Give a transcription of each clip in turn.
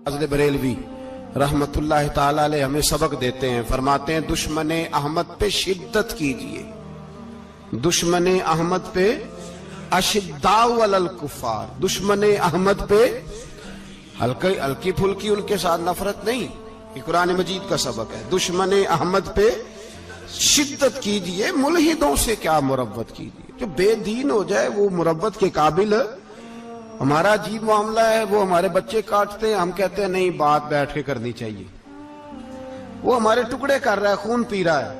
حضرت بریلوی رحمت اللہ تعالی علیہ ہمیں سبق دیتے ہیں، فرماتے ہیں دشمن احمد پہ شدت کیجئے، دشمن احمد پہ اشداء علی الکفار، دشمن احمد پہ ہلکی پھلکی ان کے ساتھ نفرت نہیں، یہ قرآن مجید کا سبق ہے۔ دشمن احمد پہ شدت کیجئے، ملحدوں سے کیا مروت کیجئے، جو بے دین ہو جائے وہ مروت کے قابل۔ ہمارا عجیب معاملہ ہے، وہ ہمارے بچے کاٹتے ہیں، ہم کہتے ہیں نہیں بات بیٹھ کے کرنی چاہیے، وہ ہمارے ٹکڑے کر رہا ہے، خون پی رہا ہے،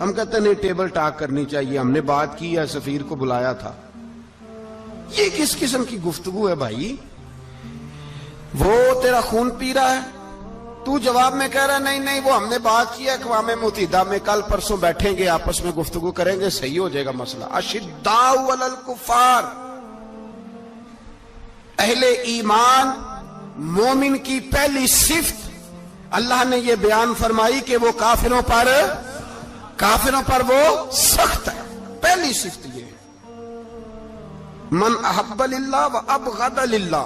ہم کہتے ہیں نہیں ٹیبل ٹاک کرنی چاہیے، ہم نے بات کی ہے، سفیر کو بلایا تھا۔ یہ کس قسم کی گفتگو ہے بھائی؟ وہ تیرا خون پی رہا ہے، تو جواب میں کہہ رہا ہے نہیں وہ ہم نے بات کی ہے اقوام متحدہ میں، کل پرسوں بیٹھیں گے آپس میں گفتگو کریں گے، صحیح ہو جائے گا مسئلہ۔ اشداء علی الکفار، اہل ایمان مومن کی پہلی صفت اللہ نے یہ بیان فرمائی کہ وہ کافروں پر وہ سخت ہے، پہلی صفت یہ ہے۔ من احب للہ و ابغض للہ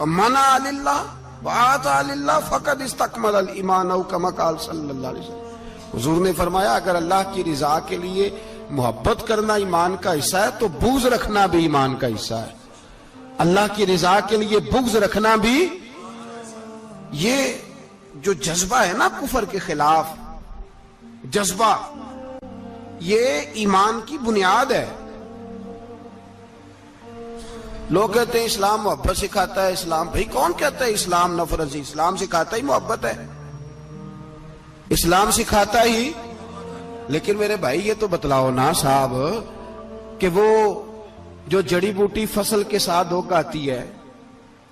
و منع للہ و اعطى للہ فقد استکمل الایمان او کما قال صلی اللہ علیہ وسلم۔ حضور نے فرمایا اگر اللہ کی رضا کے لیے محبت کرنا ایمان کا حصہ ہے تو بغض رکھنا بھی ایمان کا حصہ ہے، اللہ کی رضا کے لیے بغض رکھنا بھی۔ یہ جو جذبہ ہے نا کفر کے خلاف، جذبہ یہ ایمان کی بنیاد ہے۔ لوگ کہتے ہیں اسلام محبت سکھاتا ہے، اسلام، بھائی کون کہتا ہے اسلام نفرت سے؟ اسلام سکھاتا ہی محبت ہے، اسلام سکھاتا ہی۔ لیکن میرے بھائی یہ تو بتلاؤ نا صاحب کہ وہ جو جڑی بوٹی فصل کے ساتھ اگاتی ہے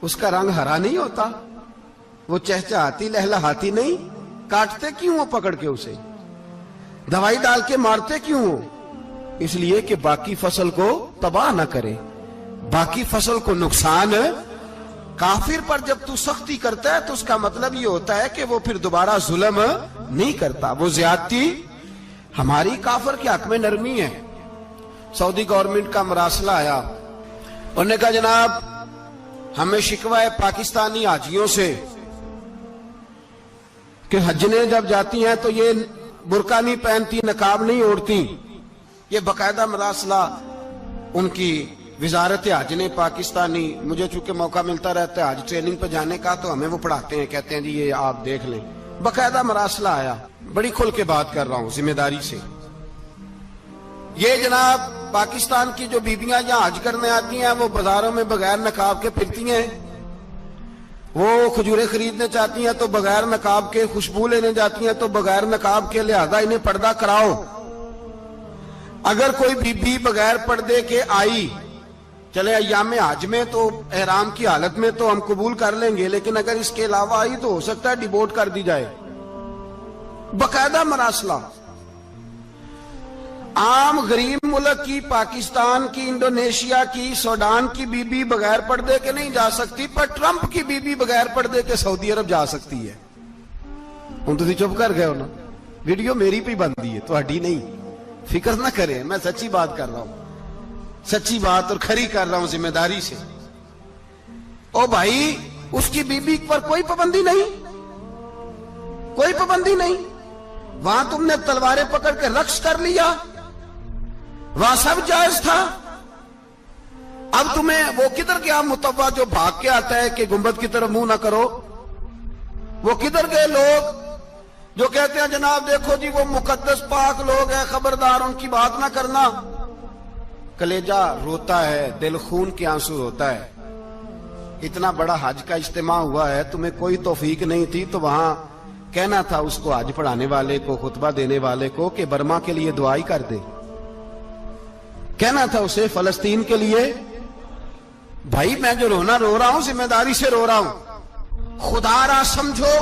اس کا رنگ ہرا نہیں ہوتا، وہ چہچہاتی لہلہاتی نہیں، کاٹتے کیوں ہو پکڑ کے اسے، دوائی ڈال کے مارتے کیوں ہو؟ اس لیے کہ باقی فصل کو تباہ نہ کرے، باقی فصل کو نقصان۔ کافر پر جب تو سختی کرتا ہے تو اس کا مطلب یہ ہوتا ہے کہ وہ پھر دوبارہ ظلم نہیں کرتا، وہ زیادتی۔ ہماری کافر کے حق میں نرمی ہے۔ سعودی گورنمنٹ کا مراسلہ آیا، انہوں نے کہا جناب ہمیں شکوہ ہے پاکستانی حاجیوں سے کہ حجنے جب جاتی ہیں تو یہ برقع نہیں پہنتی، نقاب نہیں اوڑھتی۔ یہ باقاعدہ مراسلہ ان کی وزارت حج نے پاکستانی، مجھے چونکہ موقع ملتا رہتا ہے حج ٹریننگ پہ جانے کا تو ہمیں وہ پڑھاتے ہیں، کہتے ہیں جی یہ آپ دیکھ لیں، باقاعدہ مراسلہ آیا، بڑی کھل کے بات کر رہا ہوں ذمہ داری سے۔ یہ جناب پاکستان کی جو بیبیاں یہاں حج کرنے آتی ہیں وہ بازاروں میں بغیر نقاب کے پھرتی ہیں، وہ کھجوریں خریدنے چاہتی ہیں تو بغیر نقاب کے، خوشبو لینے جاتی ہیں تو بغیر نقاب کے، لہذا انہیں پردہ کراؤ۔ اگر کوئی بیوی بغیر پردے کے آئی، چلے ایام حج میں تو احرام کی حالت میں تو ہم قبول کر لیں گے، لیکن اگر اس کے علاوہ آئی تو ہو سکتا ہے ڈیبورٹ کر دی جائے، باقاعدہ مراسلہ۔ عام غریب ملک کی، پاکستان کی، انڈونیشیا کی، سوڈان کی بیوی بغیر پردے کے نہیں جا سکتی، پر ٹرمپ کی بیوی بغیر پردے کے سعودی عرب جا سکتی ہے۔ ہم تو چپ کر گئے ہو نا، ویڈیو میری پہ بندی ہے تو ہڈی نہیں، فکر نہ کریں، میں سچی بات کر رہا ہوں، سچی بات اور کھری کر رہا ہوں ذمہ داری سے۔ او بھائی اس کی بیوی پر کوئی پابندی نہیں، کوئی پابندی نہیں۔ وہاں تم نے تلواریں پکڑ کے رقص کر لیا، وہاں سب جائز تھا۔ اب تمہیں وہ کدھر گیا متوا جو بھاگ کے آتا ہے کہ گنبد کی طرف منہ نہ کرو؟ وہ کدھر گئے لوگ جو کہتے ہیں جناب دیکھو جی وہ مقدس پاک لوگ ہیں، خبردار ان کی بات نہ کرنا؟ کلیجہ روتا ہے، دل خون کے آنسو ہوتا ہے۔ اتنا بڑا حج کا اجتماع ہوا ہے، تمہیں کوئی توفیق نہیں تھی تو وہاں کہنا تھا اس کو، حج پڑھانے والے کو، خطبہ دینے والے کو کہ برما کے لیے دعائی کر دے، کہنا تھا اسے فلسطین کے لیے۔ بھائی میں جو رونا رو رہا ہوں ذمہ داری سے رو رہا ہوں، خدا را سمجھو،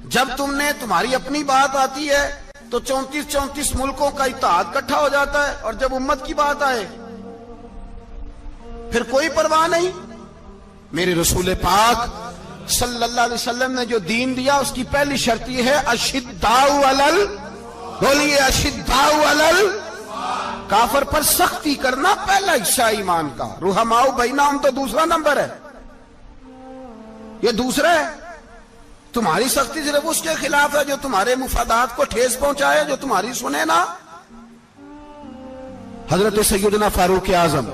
جب تم نے، تمہاری اپنی بات آتی ہے تو 34 ملکوں کا اتحاد اکٹھا ہو جاتا ہے، اور جب امت کی بات آئے پھر کوئی پرواہ نہیں۔ میرے رسول پاک صلی اللہ علیہ وسلم نے جو دین دیا اس کی پہلی شرط یہ ہے اشداء علی، بولیے اشداء علی، کافر پر سختی کرنا پہلا حصہ ایمان کا، رحماء بینہم تو دوسرا نمبر ہے۔ یہ دوسرا ہے. تمہاری سختی صرف اس کے خلاف ہے جو تمہارے مفادات کو ٹھیس پہنچائے, جو تمہاری سنے نا. حضرت سیدنا فاروق اعظم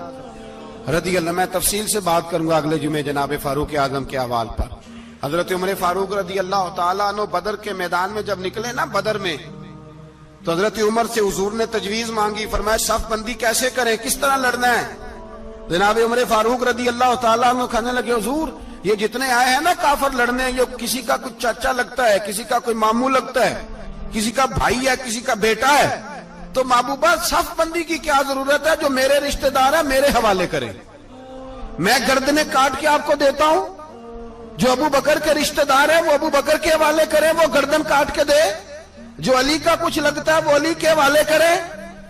رضی اللہ, میں تفصیل سے بات کروں گا اگلے جمعے جناب فاروق اعظم کے احوال پر. حضرت عمر فاروق رضی اللہ تعالیٰ عنہ بدر کے میدان میں جب نکلے نا, بدر میں, تو حضرت عمر سے حضور نے تجویز مانگی. فرمایا صف بندی کیسے کریں, کس طرح لڑنا ہے. جناب عمر فاروق رضی اللہ تعالیٰ عنہ کہنے لگے حضور یہ جتنے آئے ہیں نا کافر لڑنے, یہ کسی کا کوئی چاچا لگتا ہے, کسی کا کوئی ماموں لگتا ہے, کسی کا بھائی ہے, کسی کا بیٹا ہے, تو محبوبہ صف بندی کی کیا ضرورت ہے, جو میرے رشتہ دار ہے میرے حوالے کریں, میں گردنیں کاٹ کے آپ کو دیتا ہوں. جو ابو بکر کے رشتہ دار ہیں وہ ابو بکر کے حوالے کریں, وہ گردن کاٹ کے دے. جو علی کا کچھ لگتا ہے وہ علی کے حوالے کریں.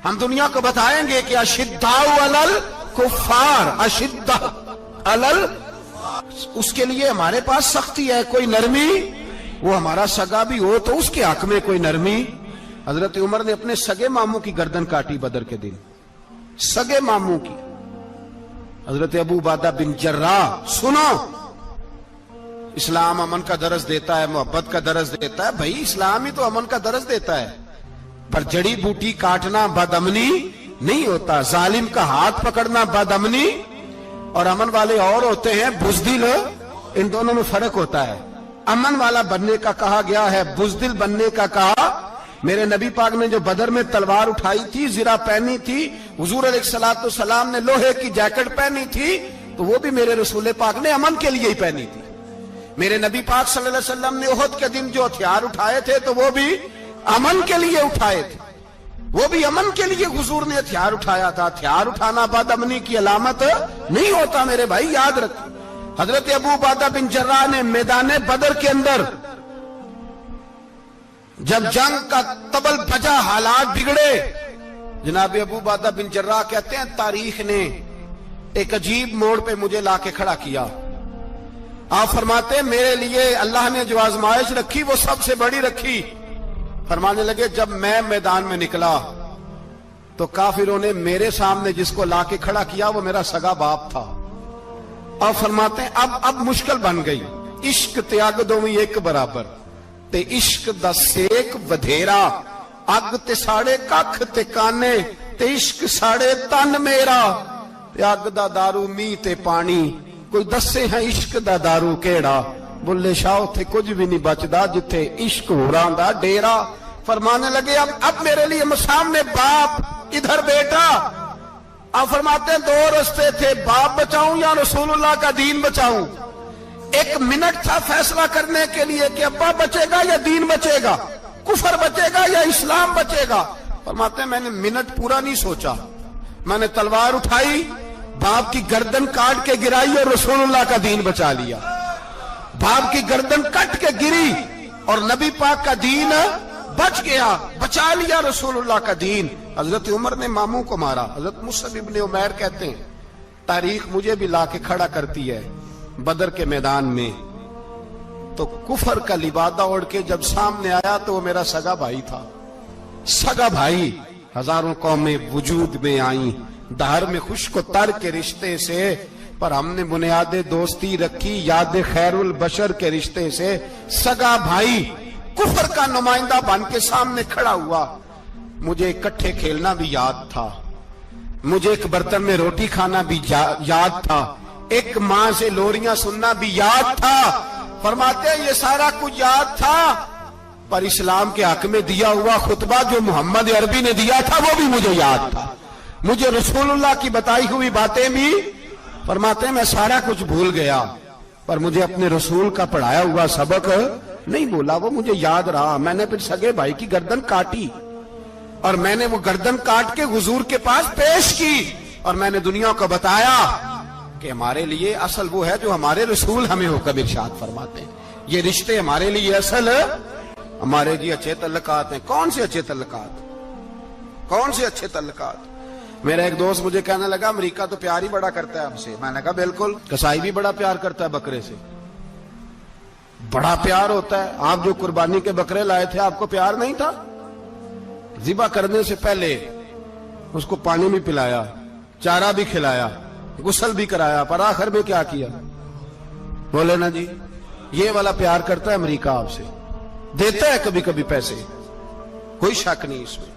ہم دنیا کو بتائیں گے کہ اشداء علی الکفار, اشداء علی, اس کے لیے ہمارے پاس سختی ہے, کوئی نرمی. وہ ہمارا سگا بھی ہو تو اس کے حق میں کوئی نرمی. حضرت عمر نے اپنے سگے ماموں کی گردن کاٹی بدر کے دن, سگے ماموں کی. حضرت ابو عبیدہ بن جراح, سنو, اسلام امن کا درس دیتا ہے, محبت کا درس دیتا ہے. بھائی اسلام ہی تو امن کا درس دیتا ہے, پر جڑی بوٹی کاٹنا بدامنی نہیں ہوتا. ظالم کا ہاتھ پکڑنا بدامنی, اور امن والے اور ہوتے ہیں بزدل. ان دونوں میں فرق ہوتا ہے. امن والا بننے کا کہا گیا ہے, بزدل بننے کا کہا. میرے نبی پاک نے جو بدر میں تلوار اٹھائی تھی, زرہ پہنی تھی, حضور علیہ السلام نے لوہے کی جیکٹ پہنی تھی, تو وہ بھی میرے رسول پاک نے امن کے لیے ہی پہنی تھی. میرے نبی پاک صلی اللہ علیہ وسلم نے احد کے دن جو ہتھیار اٹھائے تھے تو وہ بھی امن کے لیے اٹھائے تھے, وہ بھی امن کے لیے حضور نے ہتھیار اٹھایا تھا. ہتھیار اٹھانا بد امنی کی علامت نہیں ہوتا میرے بھائی, یاد رکھ. حضرت ابو عبیدہ بن جراح نے میدان بدر کے اندر جب جنگ کا تبل بجا, حالات بگڑے, جناب ابو عبیدہ بن جراح کہتے ہیں تاریخ نے ایک عجیب موڑ پہ مجھے لا کے کھڑا کیا. آپ فرماتے ہیں میرے لیے اللہ نے جو آزمائش رکھی وہ سب سے بڑی رکھی. فرمانے لگے جب میں میدان میں نکلا تو کافروں نے میرے سامنے جس کو لا کے کھڑا کیا وہ میرا سگا باپ تھا. آپ فرماتے ہیں اب مشکل بن گئی. عشق تیاگ دوویں ایک برابر, تے عشق دا سیک ودھیرا, اگ تے ساڑے ککھ تے کانے, تے عشق ساڑے تن میرا, تے اگ دا دارو می تے پانی, کوئی دسے ہیں عشق دا دارو کیڑا, بلے شاہ تھے کچھ بھی نہیں بچدا جتھے عشق ہوراں دا ڈیرا. فرمانے لگے اب میرے لیے سامنے باپ, ادھر بیٹا. آپ فرماتے ہیں دو رستے تھے, باپ بچاؤں یا رسول اللہ کا دین بچاؤں. ایک منٹ تھا فیصلہ کرنے کے لیے کہ ابا بچے گا یا دین بچے گا, کفر بچے گا یا اسلام بچے گا. فرماتے ہیں میں نے منٹ پورا نہیں سوچا, میں نے تلوار اٹھائی, باپ کی گردن کاٹ کے گرائی اور رسول اللہ کا دین بچا لیا. باپ کی گردن کٹ کے گری اور نبی پاک کا دین بچ گیا, بچا لیا رسول اللہ کا دین. حضرت عمر نے ماموں کو مارا. حضرت مصعب ابن عمیر کہتے ہیں تاریخ مجھے بھی لا کے کھڑا کرتی ہے بدر کے میدان میں, تو کفر کا لبادہ اوڑھ کے جب سامنے آیا تو وہ میرا سگا بھائی تھا. سگا بھائی. ہزاروں قومیں وجود میں آئیں دہر میں خشک و تر کے رشتے سے, پر ہم نے بنیاد دوستی رکھی یاد خیر البشر کے رشتے سے. سگا بھائی کفر کا نمائندہ بن کے سامنے کھڑا ہوا. مجھے اکٹھے کھیلنا بھی یاد تھا, مجھے ایک برتن میں روٹی کھانا بھی یاد تھا, ایک ماں سے لوریاں سننا بھی یاد تھا. فرماتے ہیں یہ سارا کچھ یاد تھا, پر اسلام کے حق میں دیا ہوا خطبہ جو محمد عربی نے دیا تھا وہ بھی مجھے یاد تھا. مجھے رسول اللہ کی بتائی ہوئی باتیں بھی, فرماتے ہیں میں سارا کچھ بھول گیا, پر مجھے اپنے رسول کا پڑھایا ہوا سبق نہیں بولا, وہ مجھے یاد رہا. میں نے پھر سگے بھائی کی گردن کاٹی اور میں نے وہ گردن کاٹ کے حضور کے پاس پیش کی, اور میں نے دنیا کو بتایا کہ ہمارے لیے اصل وہ ہے جو ہمارے رسول ہمیں حکم ارشاد فرماتے ہیں. یہ رشتے ہمارے لیے اصل ہمارے جی اچھے تعلقات ہیں. کون سے اچھے تعلقات, کون سے اچھے تعلقات. میرا ایک دوست مجھے کہنے لگا امریکہ تو پیار ہی بڑا کرتا ہے ہم سے. میں نے کہا بالکل, کسائی بھی بڑا پیار کرتا ہے بکرے سے, بڑا پیار ہوتا ہے. آپ جو قربانی کے بکرے لائے تھے آپ کو پیار نہیں تھا؟ ذبح کرنے سے پہلے اس کو پانی بھی پلایا, چارہ بھی کھلایا, غسل بھی کرایا, پر آخر میں کیا کیا؟ بولے نا جی, یہ والا پیار کرتا ہے امریکہ آپ سے, دیتا ہے کبھی کبھی پیسے, کوئی شک نہیں اس میں.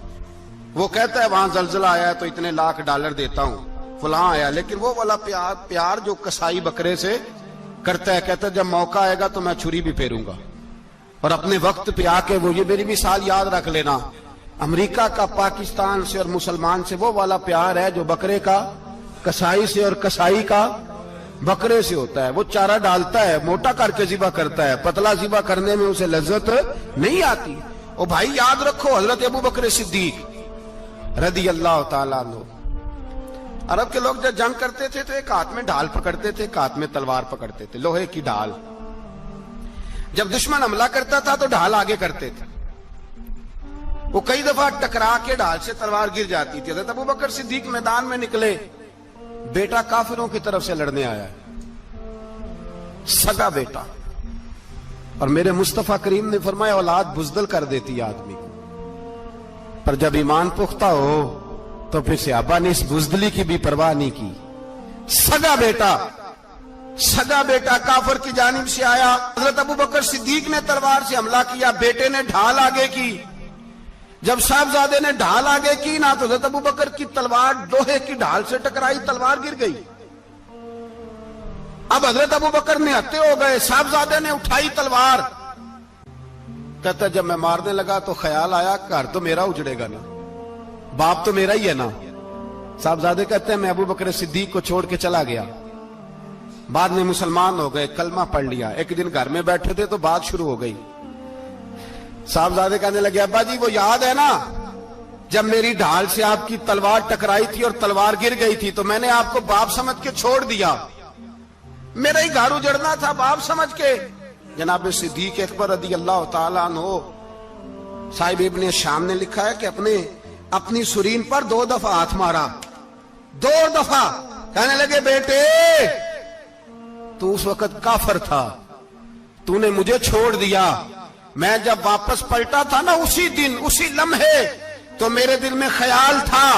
وہ کہتا ہے وہاں زلزلہ آیا ہے تو اتنے لاکھ ڈالر دیتا ہوں, فلاں آیا, لیکن وہ والا پیار جو کسائی بکرے سے کرتا ہے, کہتا ہے جب موقع آئے گا تو میں چھری بھی پھیروں گا, اور اپنے وقت پہ آ کے وہ, یہ میری مثال یاد رکھ لینا, امریکہ کا پاکستان سے اور مسلمان سے وہ والا پیار ہے جو بکرے کا کسائی سے اور کسائی کا بکرے سے ہوتا ہے. وہ چارہ ڈالتا ہے, موٹا کر کے ذبح کرتا ہے, پتلا ذبح کرنے میں اسے لذت نہیں آتی. او بھائی یاد رکھو, حضرت ابو بکر صدیق رضی اللہ تعالیٰ عنہ, عرب کے لوگ جب جنگ کرتے تھے تو ایک ہاتھ میں ڈھال پکڑتے تھے, ایک ہاتھ میں تلوار پکڑتے تھے, لوہے کی ڈھال. جب دشمن حملہ کرتا تھا تو ڈھال آگے کرتے تھے. وہ کئی دفعہ ٹکرا کے ڈھال سے تلوار گر جاتی تھی. حضرت ابو بکر صدیق میدان میں نکلے, بیٹا کافروں کی طرف سے لڑنے آیا ہے, سگا بیٹا, اور میرے مصطفیٰ کریم نے فرمایا اولاد بزدل کر دیتی ہے آدمی کو, پر جب ایمان پختہ ہو تو پھر صحابہ نے اس بزدلی کی بھی پرواہ نہیں کی. سگا بیٹا کافر کی جانب سے آیا, حضرت ابو بکر صدیق نے تلوار سے حملہ کیا, بیٹے نے ڈھال آگے کی. جب صاحبزادے نے ڈھال آگے کی نا تو حضرت ابو بکر کی تلوار لوہے کی ڈھال سے ٹکرائی, تلوار گر گئی. اب حضرت ابو بکر نے ہتے ہو گئے, صاحبزادے نے اٹھائی تلوار, کہتا جب میں مارنے لگا تو خیال آیا گھر تو میرا اجڑے گا نا, باپ تو میرا ہی ہے نا. صاحبزادے کہتے ہیں میں ابو بکر صدیق کو چھوڑ کے چلا گیا, بعد میں مسلمان ہو گئے, کلمہ پڑھ لیا. ایک دن گھر میں بیٹھے تھے تو بات شروع ہو گئی. صاحبزادے کہنے لگے ابا جی وہ یاد ہے نا جب میری ڈھال سے آپ کی تلوار ٹکرائی تھی اور تلوار گر گئی تھی تو میں نے آپ کو باپ سمجھ کے چھوڑ دیا, میرا ہی گھر اجڑنا تھا باپ سمجھ کے. جناب صدیق اکبر رضی اللہ تعالیٰ عنہ, صاحب ابن شام نے لکھا ہے کہ اپنی سرین پر 2 دفعہ ہاتھ مارا, 2 دفعہ. کہنے لگے بیٹے تو اس وقت کافر تھا, تو نے مجھے چھوڑ دیا, میں جب واپس پلٹا تھا نا اسی دن اسی لمحے تو میرے دل میں خیال تھا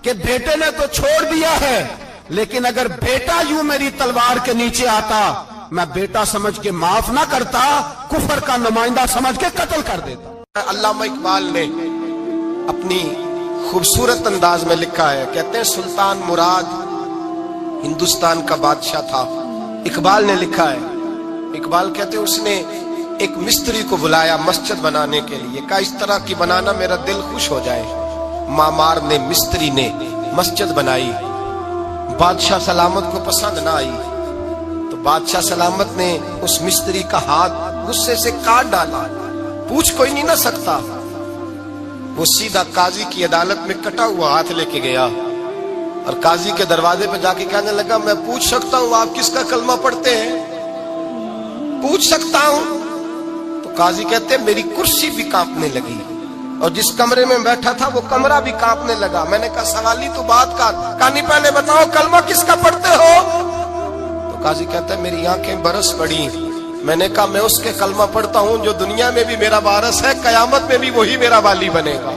کہ بیٹے نے تو چھوڑ دیا ہے, لیکن اگر بیٹا یوں میری تلوار کے نیچے آتا میں بیٹا سمجھ کے معاف نہ کرتا, کفر کا نمائندہ سمجھ کے قتل کر دیتا. علامہ اقبال نے اپنی خوبصورت انداز میں لکھا ہے, کہتے ہیں سلطان مراد ہندوستان کا بادشاہ تھا. اقبال نے لکھا ہے, اقبال کہتے ہیں اس نے ایک مستری کو بلایا مسجد بنانے کے لیے, کہا اس طرح کی بنانا میرا دل خوش ہو جائے. معمار نے مستری نے مسجد بنائی, بادشاہ سلامت کو پسند نہ آئی تو بادشاہ سلامت نے اس مستری کا ہاتھ غصے سے کاٹ ڈالا, پوچھ کوئی نہیں نہ سکتا. وہ سیدھا قاضی کی عدالت میں کٹا ہوا ہاتھ لے کے گیا اور قاضی کے دروازے پہ جا کے کہنے لگا میں پوچھ سکتا ہوں آپ کس کا کلمہ پڑھتے ہیں, پوچھ سکتا ہوں. تو قاضی کہتے ہیں میری کرسی بھی کانپنے لگی اور جس کمرے میں بیٹھا تھا وہ کمرہ بھی کانپنے لگا. میں نے کہا سوالی تو بات کا, کہانی پہلے بتاؤ کلمہ کس کا پڑھتے ہو. تو قاضی کہتا ہے میری آنکھیں برس پڑی. میں نے کہا میں اس کے کلمہ پڑھتا ہوں جو دنیا میں بھی میرا وارث ہے, قیامت میں بھی وہی میرا والی بنے گا.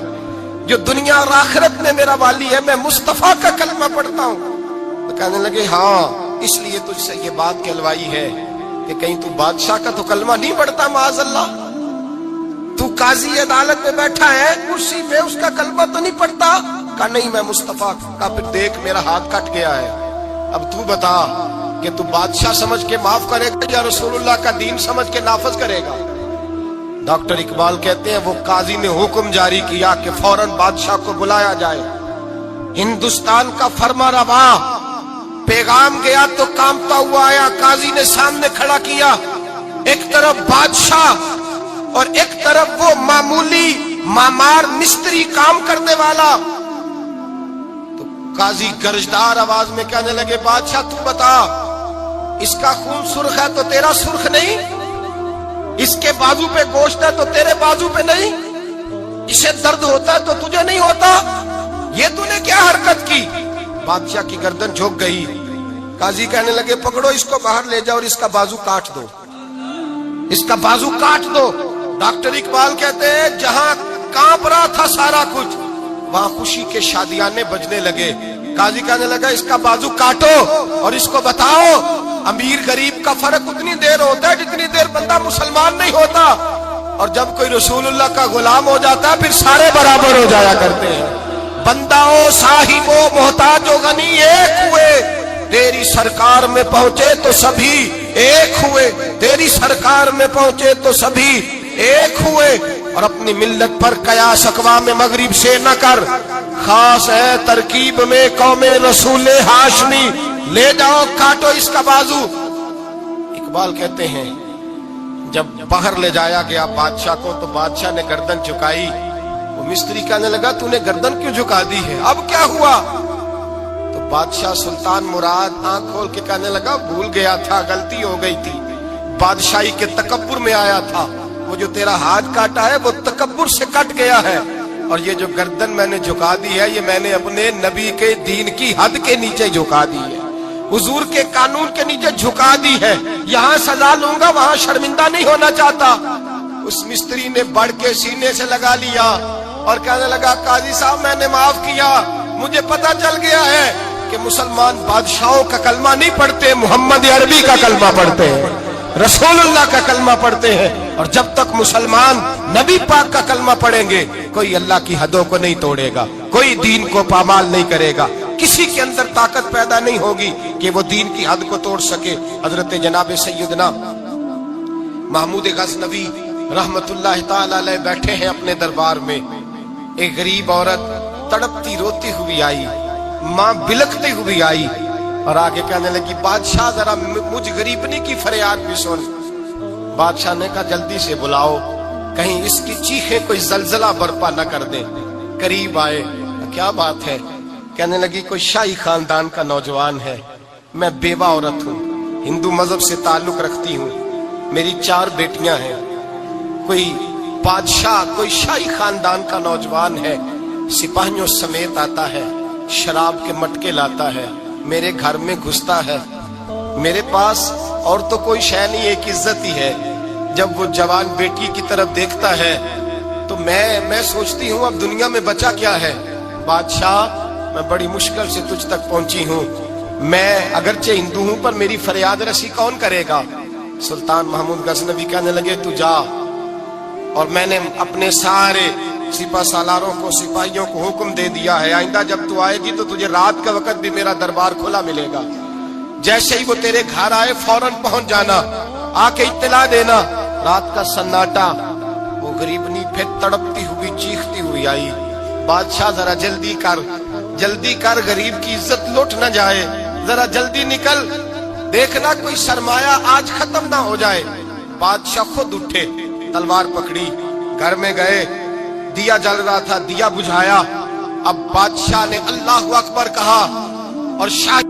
جو دنیا اور آخرت میں میرا والی ہے, میں مصطفیٰ کا کلمہ پڑھتا ہوں. تو کہنے لگے ہاں اس لیے تجھ سے یہ بات کہلوائی ہے کہ کہیں تو بادشاہ کا تو کلمہ نہیں پڑھتا, معاذ اللہ. تو قاضی عدالت میں بیٹھا ہے کرسی پہ, اس کا کلمہ تو نہیں پڑھتا. کہا نہیں میں مصطفیٰ کا. پھر دیکھ میرا ہاتھ کٹ گیا ہے, اب تو بتا کہ تو بادشاہ سمجھ کے معاف کرے گا یا رسول اللہ کا دین سمجھ کے نافذ کرے گا. ڈاکٹر اقبال کہتے ہیں وہ قاضی نے حکم جاری کیا کہ فوراً بادشاہ کو بلایا جائے. ہندوستان کا فرما روا پیغام گیا تو کانپتا ہوا آیا, قاضی نے سامنے کھڑا کیا, ایک طرف بادشاہ اور ایک طرف وہ معمولی معمار مستری کام کرنے والا. تو قاضی گرجدار آواز میں کہنے لگے بادشاہ تو بتا اس کا خون سرخ ہے تو تیرا سرخ نہیں, اس کے بازو پہ گوشت ہے تو تیرے بازو پہ نہیں, اسے درد ہوتا ہے تو تجھے نہیں ہوتا, یہ تو نے کیا حرکت کی. بادشاہ کی گردن جھک گئی. قاضی کہنے لگے پکڑو اس کو باہر لے جاؤ اور اس کا بازو کاٹ دو, اس کا بازو کاٹ دو. ڈاکٹر اقبال کہتے ہیں جہاں کانپ رہا تھا سارا کچھ وہاں خوشی کے شادیانے بجنے لگے. قاضی کہنے لگا اس کا بازو کاٹو اور اس کو بتاؤ امیر غریب کا فرق اتنی دیر ہوتا ہے جتنی دیر بندہ مسلمان نہیں ہوتا، اور جب کوئی رسول اللہ کا غلام ہو جاتا ہے پھر سارے برابر ہو جایا کرتے ہیں۔ بندہ ہو، صاحب ہو، محتاج و غنی ایک ہوئے، تیری سرکار میں پہنچے تو سبھی ایک ہوئے، تیری سرکار میں پہنچے تو سبھی ایک ہوئے۔ اور اپنی ملت پر قیاس اقوام مغرب سے نہ کر، خاص ہے ترکیب میں قوم رسول ہاشمی، لے جاؤ کاٹو اس کا بازو۔ اقبال کہتے ہیں جب باہر لے جایا گیا بادشاہ کو تو بادشاہ نے گردن جھکائی، وہ مستری کہنے لگا تو نے گردن کیوں جھکا دی ہے، اب کیا ہوا؟ تو بادشاہ سلطان مراد آنکھ کھول کے کہنے لگا بھول گیا تھا، غلطی ہو گئی تھی، بادشاہی کے تکبر میں آیا تھا، وہ جو تیرا ہاتھ کاٹا ہے وہ تکبر سے کٹ گیا ہے، اور یہ جو گردن میں نے جھکا دی ہے یہ میں نے اپنے نبی کے دین کی حد کے نیچے جھکا دی ہے، حضور کے قانون کے نیچے جھکا دی ہے، یہاں سزا لوں گا وہاں شرمندہ نہیں ہونا چاہتا۔ اس مستری نے بڑھ کے سینے سے لگا لیا اور کہنے لگا قاضی صاحب میں نے معاف کیا، مجھے پتا چل گیا ہے کہ مسلمان بادشاہوں کا کلمہ نہیں پڑھتے، محمد عربی کا کلمہ پڑھتے ہیں، رسول اللہ کا کلمہ پڑھتے ہیں، اور جب تک مسلمان نبی پاک کا کلمہ پڑھیں گے کوئی اللہ کی حدوں کو نہیں توڑے گا، کوئی دین کو پامال نہیں کرے گا، کسی کے اندر طاقت پیدا نہیں ہوگی کہ وہ دین کی حد کو توڑ سکے۔ حضرت جناب سیدنا محمود غزنوی رحمت اللہ تعالی علیہ بیٹھے ہیں اپنے دربار میں، ایک غریب عورت تڑپتی روتی ہوئی آئی، ماں بلکتی ہوئی آئی اور آگے کہنے لگی بادشاہ ذرا مجھ غریبنی کی فریاد بھی سن۔ بادشاہ نے کہا جلدی سے بلاؤ، کہیں اس کی چیخیں کوئی زلزلہ برپا نہ کر دیں۔ قریب آئے، کیا بات ہے؟ کہنے لگی کوئی شاہی خاندان کا نوجوان ہے، میں بیوہ عورت ہوں، ہندو مذہب سے تعلق رکھتی ہوں، میری 4 بیٹیاں ہیں، کوئی بادشاہ کوئی شاہی خاندان کا نوجوان ہے، سپاہیوں سمیت آتا ہے، شراب کے مٹکے لاتا ہے، میرے گھر میں گھستا ہے، میرے پاس اور تو کوئی شے نہیں، ایک عزت ہی ہے۔ جب وہ جوان بیٹی کی طرف دیکھتا ہے تو میں سوچتی ہوں اب دنیا میں بچا کیا ہے۔ بادشاہ میں بڑی مشکل سے تجھ تک پہنچی ہوں، میں اگرچہ ہندو ہوں پر میری فریاد رسی کون کرے گا؟ سلطان محمود غزنوی کہنے لگے تو جا، اور میں نے اپنے سارے سپہ سالاروں کو، سپاہیوں کو حکم دے دیا ہے آئندہ جب تو آئے گی تو تجھے رات کا وقت بھی میرا دربار کھلا ملے گا، جیسے ہی وہ تیرے گھر آئے فوراً پہنچ جانا، آ کے اطلاع دینا۔ رات کا سناٹا، وہ غریبنی پھر تڑپتی ہوئی چیختی ہوئی آئی، بادشاہ ذرا جلدی کر غریب کی عزت لوٹ نہ جائے، ذرا جلدی نکل، دیکھنا کوئی سرمایہ آج ختم نہ ہو جائے۔ بادشاہ خود اٹھے، تلوار پکڑی، گھر میں گئے، دیا جل رہا تھا، دیا بجھایا، اب بادشاہ نے اللہ اکبر کہا، اور شاہ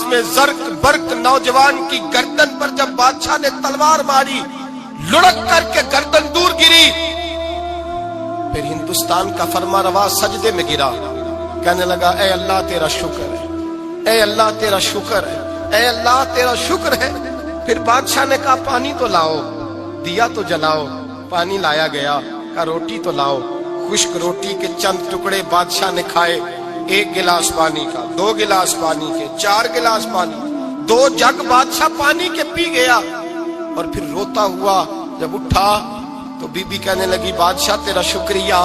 میں زرق برق نوجوان کی گردن پر جب بادشاہ نے تلوار ماری، لڑک کر کے گردن دور گری، پھر ہندوستان کا فرما روا سجدے میں گرا، کہنے لگا اے اللہ تیرا شکر ہے، اے اللہ تیرا شکر ہے، اے اللہ تیرا شکر ہے۔ پھر بادشاہ نے کہا پانی تو لاؤ، دیا تو جلاؤ، پانی لایا گیا، کہا روٹی تو لاؤ، خشک روٹی کے چند ٹکڑے بادشاہ نے کھائے، 1 گلاس پانی کا، 2 گلاس پانی کے، 4 گلاس پانی، 2 جگ بادشاہ پانی کے پی گیا، اور پھر روتا ہوا جب اٹھا تو بی بی کہنے لگی بادشاہ تیرا شکریہ،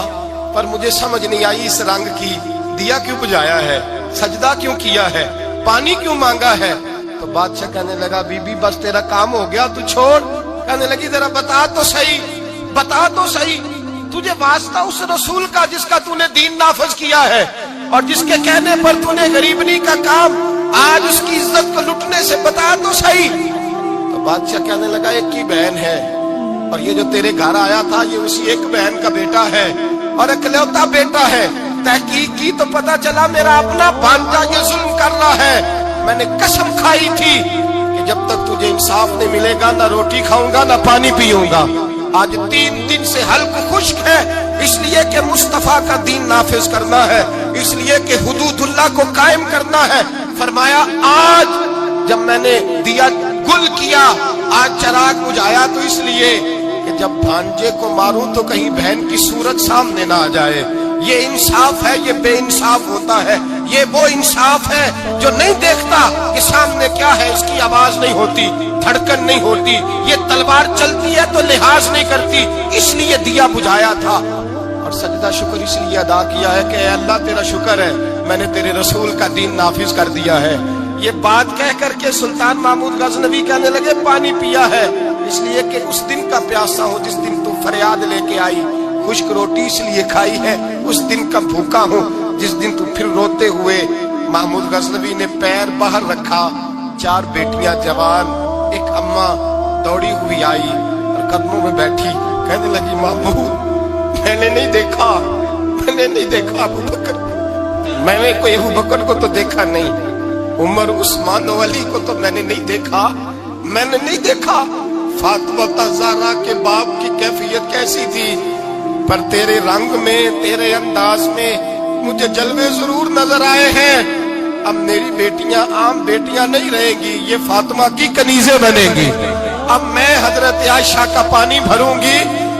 پر مجھے سمجھ نہیں آئی اس رنگ کی، دیا کیوں بجھایا ہے، سجدہ کیوں کیا ہے، پانی کیوں مانگا ہے؟ تو بادشاہ کہنے لگا بی بی بس تیرا کام ہو گیا تو چھوڑ۔ کہنے لگی ذرا بتا تو صحیح، تجھے واسطہ اس رسول کا جس کا تو نے دین نافذ کیا ہے، اور جس کے کہنے پر تو نے غریبنی کا کام آج اس کی عزت کو لٹنے سے بتا تو صحیح۔ تو بادشاہ کہنے لگا ایک کی بہن ہے، اور یہ جو تیرے گھر آیا تھا یہ اسی ایک بہن کا بیٹا ہے، اور اکلوتا بیٹا ہے، تحقیق کی تو پتا چلا میرا اپنا بھانجا یہ ظلم کر رہا ہے، میں نے قسم کھائی تھی کہ جب تک تجھے انصاف نہیں ملے گا نہ روٹی کھاؤں گا نہ پانی پیوں گا۔ آج 3 دن سے حلق خشک ہے، اس لیے کہ مصطفیٰ کا دین نافذ کرنا ہے، اس لیے کہ حدود اللہ کو قائم کرنا ہے۔ فرمایا آج جب میں نے دیا گل کیا، آج چراغ بجھایا تو اس لیے کہ جب بھانجے کو ماروں تو کہیں بہن کی صورت سامنے نہ آ جائے، یہ انصاف ہے، یہ بے انصاف ہوتا ہے. یہ وہ انصاف ہے جو نہیں دیکھتا کہ سامنے کیا ہے، اس کی آواز نہیں ہوتی، دھڑکن نہیں ہوتی. یہ تلوار چلتی ہے تو لحاظ نہیں کرتی، اس لیے دیا بجھایا تھا. اور سجدہ شکر اس لیے ادا کیا ہے کہ اے اللہ تیرا شکر ہے میں نے تیرے رسول کا دین نافذ کر دیا ہے. یہ بات کہہ کر کے سلطان محمود غزنوی کہنے لگے پانی پیا ہے، اس لیے کہ اس دن کا پیاسا ہو جس دن تو فریاد لے کے آئی. خشک روٹی اس لیے کھائی ہے اس دن کا بھوکا ہوں جس دن تو پھر روتے ہوئے. محمود غزنوی نے پیر باہر رکھا، 4 بیٹیاں جوان، ایک اماں دوڑی ہوئی آئی اور قدموں میں بیٹھی، کہنے لگی محمود میں نے نہیں دیکھا ابو بکر، میں نے کوئی ابو بکر کو تو دیکھا نہیں، عمر عثمان و علی کو تو میں نے نہیں دیکھا. فاطمہ زہرا کے باپ کی کیفیت کیسی تھی، پر تیرے رنگ میں تیرے انداز میں مجھے جلوے ضرور نظر آئے ہیں. اب میری بیٹیاں عام بیٹیاں نہیں رہیں گی، یہ فاطمہ کی کنیزیں بنیں گی. اب میں حضرت عائشہ کا پانی بھروں گی.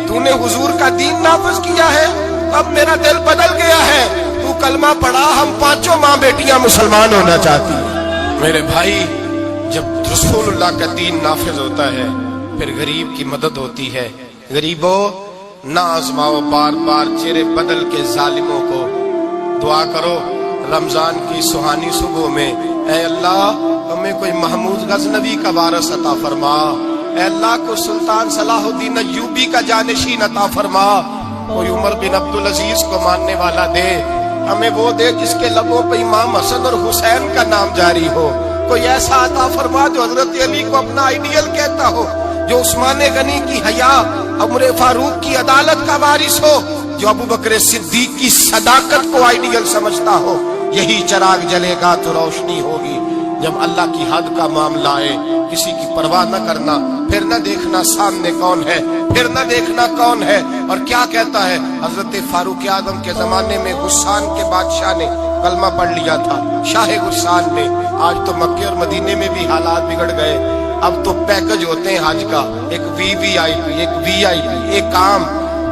تو نے حضور کا دین نافذ کیا ہے، اب میرا دل بدل گیا ہے. تو کلمہ پڑھا، ہم 5 ماں بیٹیاں مسلمان ہونا چاہتی ہیں. میرے بھائی، جب رسول اللہ کا دین نافذ ہوتا ہے پھر غریب کی مدد ہوتی ہے. غریبوں نہ آزماؤ بار بار چہرے بدل کے ظالموں کو. دعا کرو رمضان کی سہانی صبح میں، اے اللہ ہمیں کوئی محمود غزنوی کا وارث عطا فرما، اے اللہ کو سلطان صلاح الدین ایوبی کا جانشین عطا فرما، کوئی عمر بن عبدالعزیز کو ماننے والا دے، ہمیں وہ دے جس کے لبوں پہ امام حسن اور حسین کا نام جاری ہو. کوئی ایسا عطا فرما جو حضرت علی کو اپنا آئیڈیل کہتا ہو، جو عثمان غنی کی حیا، عمر فاروق کی عدالت کا وارث ہو، جو ابو بکر صدیق کی صداقت کو آئیڈیل سمجھتا ہو. یہی چراغ جلے گا تو روشنی ہوگی. جب اللہ کی حد کا معاملہ آئے کسی کی پرواہ نہ کرنا، پھر نہ دیکھنا سامنے کون ہے، پھر نہ دیکھنا کون ہے. اور کیا کہتا ہے حضرت فاروق اعظم کے زمانے میں غسان کے بادشاہ نے کلمہ پڑھ لیا تھا، شاہ غسان نے. آج تو مکے اور مدینے میں بھی حالات بگڑ گئے. اب تو پیکج ہوتے ہیں حج کا، ایک وی آئی پی، ایک وی آئی پی، ایک عام،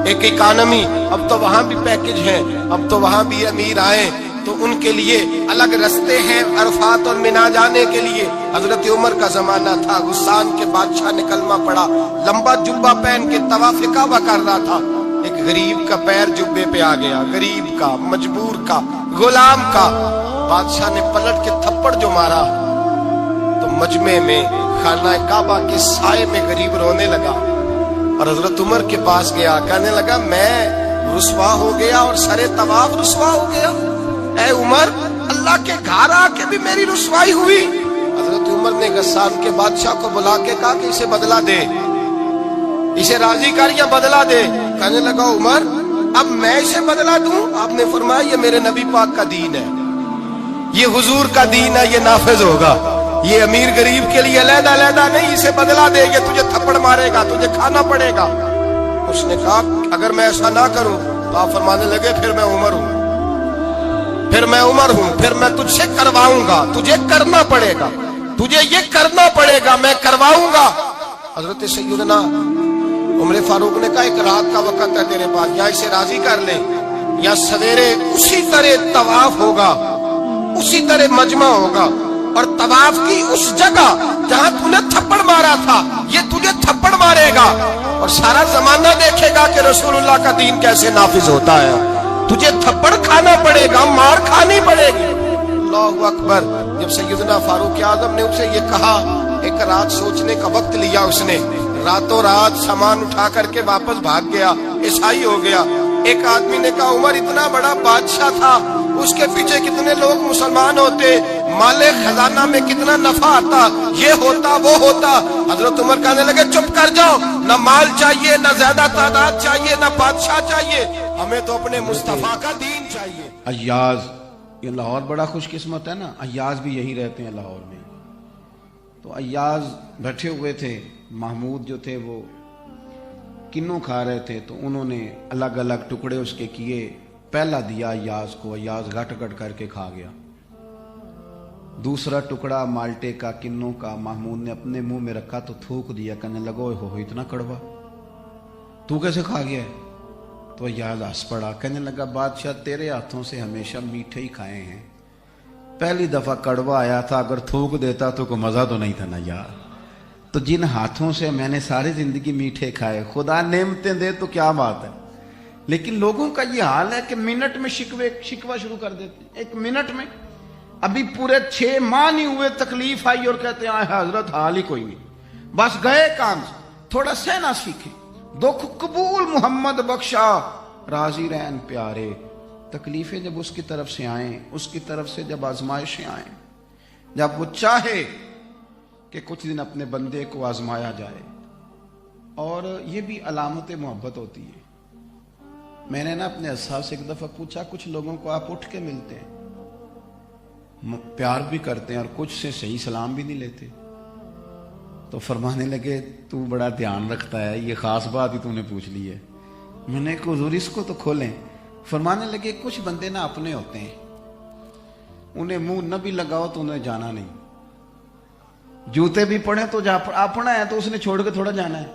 ایک اکانومی. اب تو وہاں بھی پیکج ہیں، اب تو وہاں بھی امیر آئے تو ان کے لیے الگ رستے ہیں عرفات اور منا جانے کے لیے. حضرت عمر کا زمانہ تھا، غسان کے بادشاہ نے کلمہ پڑھا، لمبا جبہ پہن کے طواف کعبہ کر رہا تھا. ایک غریب کا پیر جبے پہ آ گیا، غریب کا، مجبور کا، غلام کا. بادشاہ نے پلٹ کے تھپڑ جو مارا تو مجمع میں خانہ کعبہ کے سائے میں غریب رونے لگا اور حضرت عمر کے پاس گیا، کہنے لگا میں رسوا ہو گیا اور سرے طواف رسوا ہو گیا. اے عمر، اللہ کے گھر آ کے بھی میری رسوائی ہوئی. حضرت عمر نے غسان کے بادشاہ کو بلا کے کہا کہ اسے بدلہ دے، اسے راضی کر یا بدلہ دے. کہنے لگا عمر اب میں اسے بدلہ دوں؟ آپ نے فرمایا یہ میرے نبی پاک کا دین ہے، یہ حضور کا دین ہے، یہ نافذ ہوگا. یہ امیر غریب کے لیے علیحدہ علیحدہ نہیں، اسے بدلہ دے، یہ تجھے تھپڑ مارے گا، تجھے کھانا پڑے گا. اس نے کہا اگر میں ایسا نہ کروں تو آپ فرمانے لگے پھر میں عمر ہوں، پھر میں تجھ سے کرواؤں گا، تجھے کرنا پڑے گا، تجھے یہ کرنا پڑے گا، میں کرواؤں گا. حضرت سیدنا عمر فاروق نے کہا ایک رات کا وقت ہے تیرے پاس، یا اسے راضی کر لے یا سویرے اسی طرح طواف ہوگا، اسی طرح مجمع ہوگا اور طواف کی اس جگہ جہاں تو نے تھپڑ مارا تھا یہ تجھے تھپڑ مارے گا اور سارا زمانہ دیکھے گا کہ رسول اللہ کا دین کیسے نافذ ہوتا ہے. تجھے تھپڑ کھانا پڑے گا، مار کھانی پڑے گی. اللہ اکبر. جب سیدنا فاروق اعظم نے اسے یہ کہا، ایک رات سوچنے کا وقت لیا. اس نے راتوں رات سامان اٹھا کر کے واپس بھاگ گیا، عیسائی ہو گیا. ایک آدمی نے کہا عمر اتنا بڑا بادشاہ تھا، اس کے پیچھے کتنے لوگ مسلمان ہوتے، مال خزانہ میں کتنا نفع آتا، یہ ہوتا وہ ہوتا. حضرت عمر کہنے لگے چپ کر جاؤ، نہ مال چاہیے، نہ زیادہ تعداد چاہیے، نہ بادشاہ چاہیے، ہمیں تو اپنے مصطفیٰ کا دین چاہیے. ایاز، یہ لاہور بڑا خوش قسمت ہے نا، ایاز بھی یہی رہتے ہیں لاہور میں. تو ایاز بیٹھے ہوئے تھے، محمود جو تھے وہ کنوں کھا رہے تھے تو انہوں نے الگ الگ ٹکڑے اس کے کیے. پہلا دیا ایاز کو، ایاز گھٹ گھٹ کر کے کھا گیا. دوسرا ٹکڑا مالٹے کا، کنوں کا، محمود نے اپنے منہ میں رکھا تو تھوک دیا، کہنے لگا ہو اتنا کڑوا، تو کیسے کھا گیا ہے؟ تو یاد ہنس پڑا, کہنے لگا بادشاہ تیرے ہاتھوں سے ہمیشہ میٹھے ہی کھائے ہیں, پہلی دفعہ کڑوا آیا تھا, اگر تھوک دیتا تو کوئی مزہ تو نہیں تھا نا یار. تو جن ہاتھوں سے میں نے ساری زندگی میٹھے کھائے, خدا نعمتیں دے تو کیا بات ہے. لیکن لوگوں کا یہ حال ہے کہ منٹ میں شکوہ شروع کر دیتے ہیں, ایک منٹ میں. ابھی پورے 6 ماہ نہیں ہوئے تکلیف آئی اور کہتے ہیں حضرت حال ہی کوئی نہیں, بس گئے کام سے. تھوڑا سہنا سیکھیں, دکھ قبول محمد بخشا, راضی رہن پیارے. تکلیفیں جب اس کی طرف سے آئیں, اس کی طرف سے جب آزمائشیں آئیں, جب وہ چاہے کہ کچھ دن اپنے بندے کو آزمایا جائے, اور یہ بھی علامت محبت ہوتی ہے. میں نے نا اپنے اصحاب سے ایک دفعہ پوچھا, کچھ لوگوں کو آپ اٹھ کے ملتے ہیں, پیار بھی کرتے ہیں اور کچھ سے صحیح سلام بھی نہیں لیتے. تو فرمانے لگے تو بڑا دھیان رکھتا ہے, یہ خاص بات ہی تو نے پوچھ لی ہے. میں نے کہا حضور اس کو تو کھولیں. فرمانے لگے کچھ بندے نا اپنے ہوتے ہیں, انہیں منہ نہ بھی لگاؤ تو انہیں جانا نہیں, جوتے بھی پڑے تو اپنا ہے تو اس نے چھوڑ کے تھوڑا جانا ہے.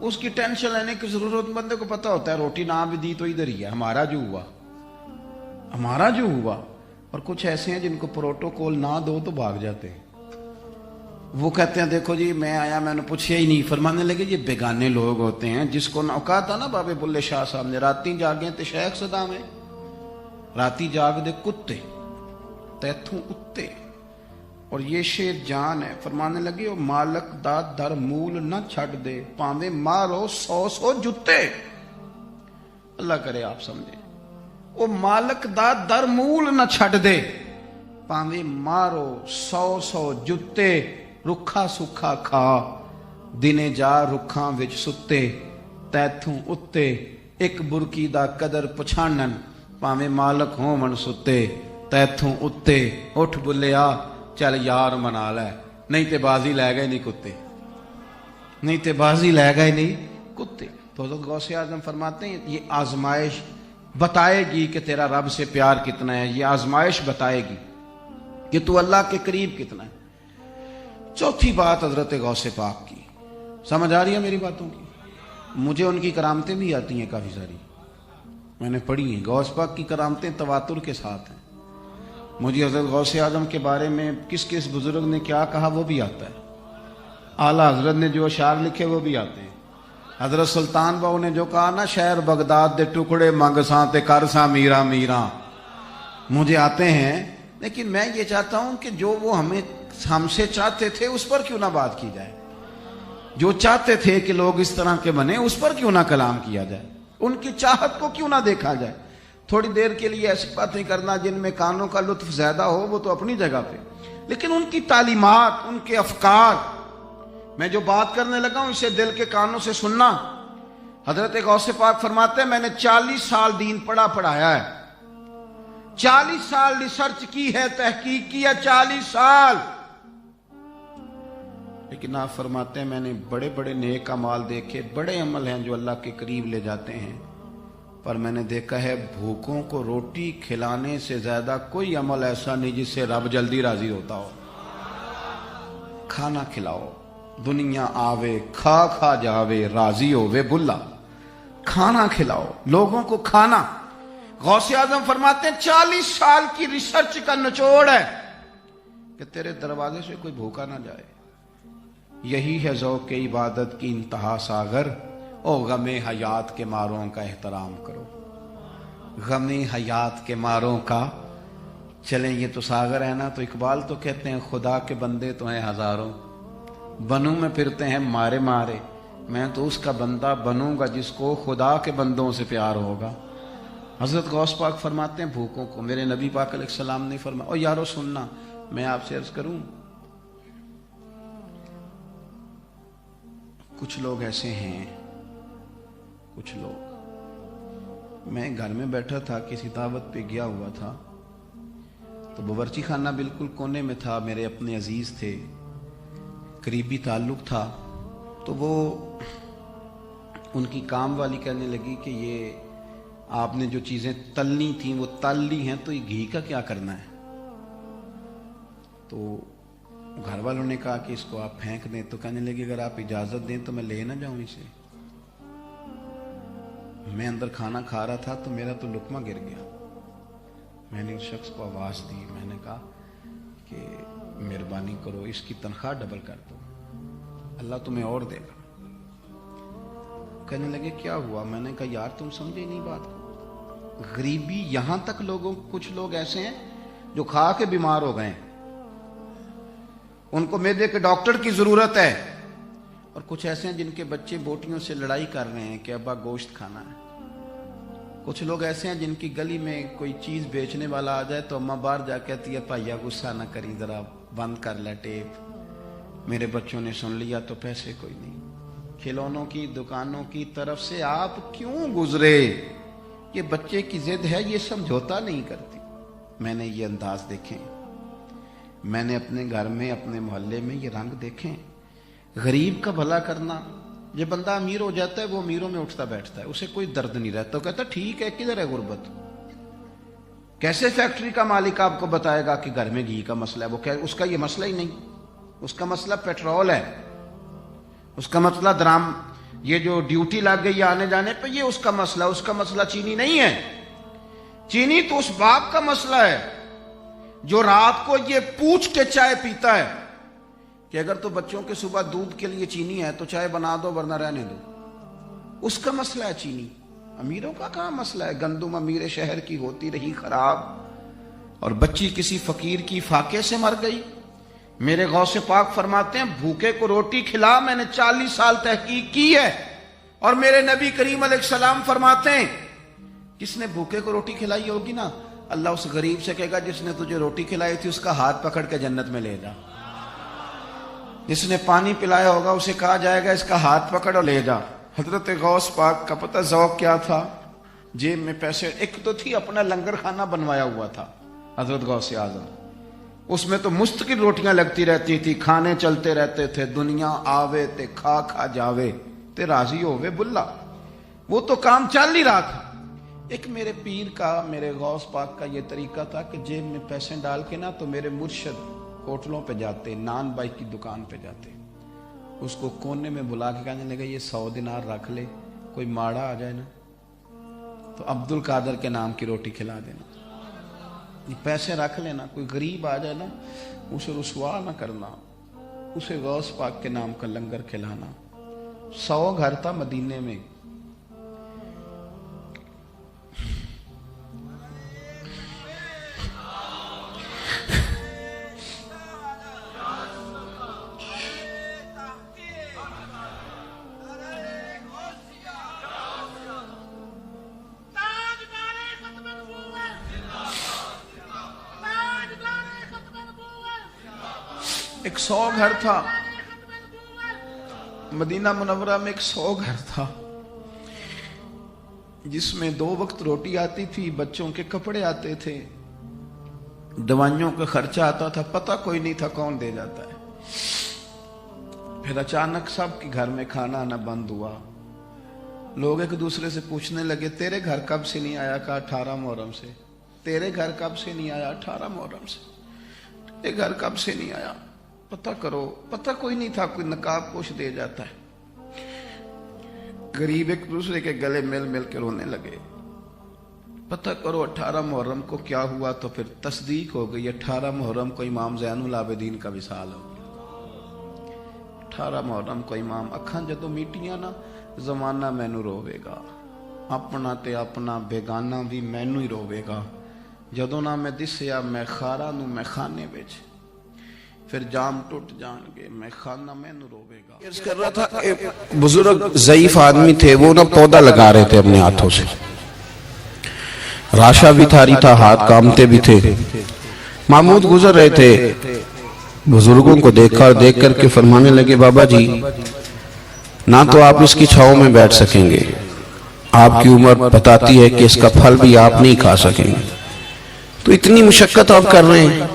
اس کی ٹینشن لینے کی ضرورت, بندے کو پتا ہوتا ہے روٹی نہ بھی دی تو ادھر ہی ہے, ہمارا جو ہوا. اور کچھ ایسے ہیں جن کو پروٹوکول نہ دو تو بھاگ جاتے ہیں. وہ کہتے ہیں دیکھو جی میں آیا, میں نے پوچھا ہی نہیں. فرمانے لگے یہ بیگانے لوگ ہوتے ہیں جس کو نہ کہا تھا نا بابے بلے شاہ صاحب نے, راتی جاگیں تے شیخ صدا میں, راتی جاگ دے کتے تیتھوں اتے. اور یہ شیر جان ہے. فرمانے لگے وہ مالک دا در مول نہ چھڑ دے, پاویں مارو 100 جتے. اللہ کرے آپ سمجھے, وہ مالک دا در مول نہ چھڑ دے, پاویں مارو 100 جتے. رکھا سکھا کھا دنے جا رکھاں وچ ستے, تیتھوں اتے ایک برکی دا قدر پچھانن, پاویں مالک ہون ستے تیتھوں اتے. اٹھ بلیا چل یار منا لے, نہیں تے بازی لے گئے نہیں کتے, نہیں تے بازی لے گئے نہیں کتے. تو حضرت غوث اعظم فرماتے ہیں یہ آزمائش بتائے گی کہ تیرا رب سے پیار کتنا ہے, یہ آزمائش بتائے گی کہ تو اللہ کے قریب کتنا ہے. چوتھی بات حضرت غوث پاک کی, سمجھ آ رہی ہے میری باتوں کی. مجھے ان کی کرامتیں بھی آتی ہیں کافی ساری, میں نے پڑھی ہیں. غوث پاک کی کرامتیں تواتر کے ساتھ ہیں. مجھے حضرت غوث اعظم کے بارے میں کس کس بزرگ نے کیا کہا وہ بھی آتا ہے, اعلیٰ حضرت نے جو اشعار لکھے وہ بھی آتے ہیں. حضرت سلطان باؤ نے جو کہا نا شہر بغداد دے ٹکڑے منگ ساں تے کر ساں میرا میرا, مجھے آتے ہیں. لیکن میں یہ چاہتا ہوں کہ جو وہ ہم سے چاہتے تھے اس پر کیوں نہ بات کی جائے, جو چاہتے تھے کہ لوگ اس طرح کے بنے اس پر کیوں نہ کلام کیا جائے, ان کی چاہت کو کیوں نہ دیکھا جائے. تھوڑی دیر کے لیے ایسی باتیں کرنا جن میں کانوں کا لطف زیادہ ہو وہ تو اپنی جگہ پہ, لیکن ان کی تعلیمات, ان کے افکار, میں جو بات کرنے لگا ہوں اسے دل کے کانوں سے سننا. حضرت غوث پاک فرماتے ہیں میں نے 40 سال دین پڑھایا ہے, 40 سال ریسرچ کی ہے, تحقیق کی ہے, 40 سال. لیکن آپ فرماتے ہیں میں نے بڑے بڑے نیک اعمال دیکھے, بڑے عمل ہیں جو اللہ کے قریب لے جاتے ہیں, پر میں نے دیکھا ہے بھوکوں کو روٹی کھلانے سے زیادہ کوئی عمل ایسا نہیں جس سے رب جلدی راضی ہوتا ہو. کھانا کھلاؤ, دنیا آوے کھا کھا جاوے راضی ہووے بلا. کھانا کھلاؤ لوگوں کو کھانا. غوث اعظم فرماتے ہیں 40 سال کی ریسرچ کا نچوڑ ہے کہ تیرے دروازے سے کوئی بھوکا نہ جائے. یہی ہے ذوق عبادت کی انتہا ساغر, او غم حیات کے ماروں کا احترام کرو. غم حیات کے ماروں کا, چلیں یہ تو ساغر ہے نا, تو اقبال تو کہتے ہیں خدا کے بندے تو ہیں ہزاروں, بنوں میں پھرتے ہیں مارے مارے, میں تو اس کا بندہ بنوں گا جس کو خدا کے بندوں سے پیار ہوگا. حضرت غوث پاک فرماتے ہیں بھوکوں کو, میرے نبی پاک علیہ السلام نے فرمایا. اور یارو سننا, میں آپ سے عرض کروں, کچھ لوگ ایسے ہیں, کچھ لوگ, میں گھر میں بیٹھا تھا, کسی دعوت پہ گیا ہوا تھا, تو باورچی خانہ بالکل کونے میں تھا, میرے اپنے عزیز تھے, قریبی تعلق تھا. تو وہ ان کی کام والی کہنے لگی کہ یہ آپ نے جو چیزیں تلنی تھیں وہ تل لی ہیں, تو یہ گھی کا کیا کرنا ہے. تو گھر والوں نے کہا کہ اس کو آپ پھینک دیں. تو کہنے لگی اگر آپ اجازت دیں تو میں لے نہ جاؤں اسے. میں اندر کھانا کھا رہا تھا تو میرا تو لقمہ گر گیا. میں نے اس شخص کو آواز دی, میں نے کہا کہ مہربانی کرو اس کی تنخواہ ڈبل کر دو, اللہ تمہیں اور دے گا. کہنے لگے کیا ہوا؟ میں نے کہا یار تم سمجھے نہیں بات کو. غریبی یہاں تک کچھ لوگ ایسے ہیں جو کھا کے بیمار ہو گئے, ان کو معدے کے ڈاکٹر کی ضرورت ہے, اور کچھ ایسے ہیں جن کے بچے بوٹیوں سے لڑائی کر رہے ہیں کہ ابا گوشت کھانا ہے. کچھ لوگ ایسے ہیں جن کی گلی میں کوئی چیز بیچنے والا آ جائے تو اماں باہر جا کہتی ہے بھائیا غصہ نہ کری, ذرا بند کر لے ٹیپ, میرے بچوں نے سن لیا تو پیسے کوئی نہیں. کھلونوں کی دکانوں کی طرف سے آپ کیوں گزرے؟ یہ بچے کی ضد ہے, یہ سمجھوتا نہیں کرتی. میں نے یہ انداز دیکھیں, میں نے اپنے گھر میں اپنے محلے میں یہ رنگ دیکھیں. غریب کا بھلا کرنا. یہ بندہ امیر ہو جاتا ہے وہ امیروں میں اٹھتا بیٹھتا ہے, اسے کوئی درد نہیں رہتا, وہ کہتا ٹھیک ہے کدھر ہے غربت. کیسے فیکٹری کا مالک آپ کو بتائے گا کہ گھر میں گھی کا مسئلہ ہے؟ وہ اس کا یہ مسئلہ ہی نہیں, اس کا مسئلہ پیٹرول ہے, اس کا مسئلہ درام, یہ جو ڈیوٹی لگ گئی آنے جانے پہ یہ اس کا مسئلہ, اس کا مسئلہ چینی نہیں ہے. چینی تو اس باپ کا مسئلہ ہے جو رات کو یہ پوچھ کے چائے پیتا ہے کہ اگر تو بچوں کے صبح دودھ کے لیے چینی ہے تو چائے بنا دو ورنہ رہنے دو. اس کا مسئلہ ہے چینی. امیروں کا کہاں مسئلہ ہے؟ گندم امیر شہر کی ہوتی رہی خراب اور بچی کسی فقیر کی فاقے سے مر گئی. میرے غوث پاک فرماتے ہیں بھوکے کو روٹی کھلا, میں نے 40 سال تحقیق کی ہے. اور میرے نبی کریم علیہ السلام فرماتے ہیں کس نے بھوکے کو روٹی کھلائی ہوگی نا, اللہ اس غریب سے کہے گا جس نے تجھے روٹی کھلائی تھی اس کا ہاتھ پکڑ کے جنت میں لے جا. جس نے پانی پلایا ہوگا اسے کہا جائے گا اس کا ہاتھ پکڑ اور لے جا. حضرت غوث پاک کا پتہ ذوق کیا تھا؟ جیب میں پیسے, ایک تو تھی اپنا لنگر خانہ بنوایا ہوا تھا حضرت غوث اعظم, اس میں تو مستقل روٹیاں لگتی رہتی تھی, کھانے چلتے رہتے تھے, دنیا آوے تے کھا کھا جاوے تے راضی ہووے بلا, وہ تو کام چل ہی رہا تھا. ایک میرے پیر کا, میرے غوث پاک کا یہ طریقہ تھا کہ جیب میں پیسے ڈال کے نا تو میرے مرشد ہوٹلوں پہ جاتے, نان بائی کی دکان پہ جاتے, اس کو کونے میں بلا کے کہنے لگا یہ 100 دینار رکھ لے, کوئی ماڑا آ جائے نا تو عبد القادر کے نام کی روٹی کھلا دینا, یہ پیسے رکھ لینا, کوئی غریب آ جائے نا اسے رسوا نہ کرنا, اسے غوث پاک کے نام کا لنگر کھلانا. 100 گھر تھا مدینے میں. ایک 100 گھر تھا مدینہ منورہ میں, ایک 100 گھر تھا جس میں 2 وقت روٹی آتی تھی, بچوں کے کپڑے آتے تھے, دوائیوں کا خرچہ آتا تھا, پتہ کوئی نہیں تھا کون دے جاتا ہے. پھر اچانک سب کے گھر میں کھانا آنا بند ہوا. لوگ ایک دوسرے سے پوچھنے لگے تیرے گھر کب سے نہیں آیا؟ کہا 18 محرم سے. تیرے گھر کب سے نہیں آیا؟ 18 محرم سے. تیرے گھر کب سے نہیں آیا؟ پتہ کرو. پتہ کوئی نہیں تھا, کوئی نقاب پوش دے جاتا ہے. غریب ایک دوسرے کے گلے مل مل کے رونے لگے. پتہ کرو 18 محرم کو کیا ہوا, تو پھر تصدیق ہو گئی 18 محرم کو امام زین العابدین کا وصال ہو گیا. 18 محرم کو امام اکھاں جدو میٹیاں نا زمانہ مینو روے گا, اپنا تے اپنا بیگانہ بھی مینو ہی روے گا. جدو نہ میں دسیا میں خارا نو میں خانے وچ, پھر جام ٹوٹ جان گے میں خانہ میں نو روے گا. عرض کر رہا تھا ایک بزرگ ضعیف آدمی تھے, وہ نا پودا لگا رہے تھے اپنے ہاتھوں سے, راشا بھی تھاری تھا, ہاتھ کامتے بھی تھے. محمود گزر رہے تھے, بزرگوں کو دیکھ کر کے فرمانے لگے بابا جی نہ تو آپ اس کی چھاؤں میں بیٹھ سکیں گے, آپ کی عمر بتاتی ہے کہ اس کا پھل بھی آپ نہیں کھا سکیں گے, تو اتنی مشقت آپ کر رہے ہیں.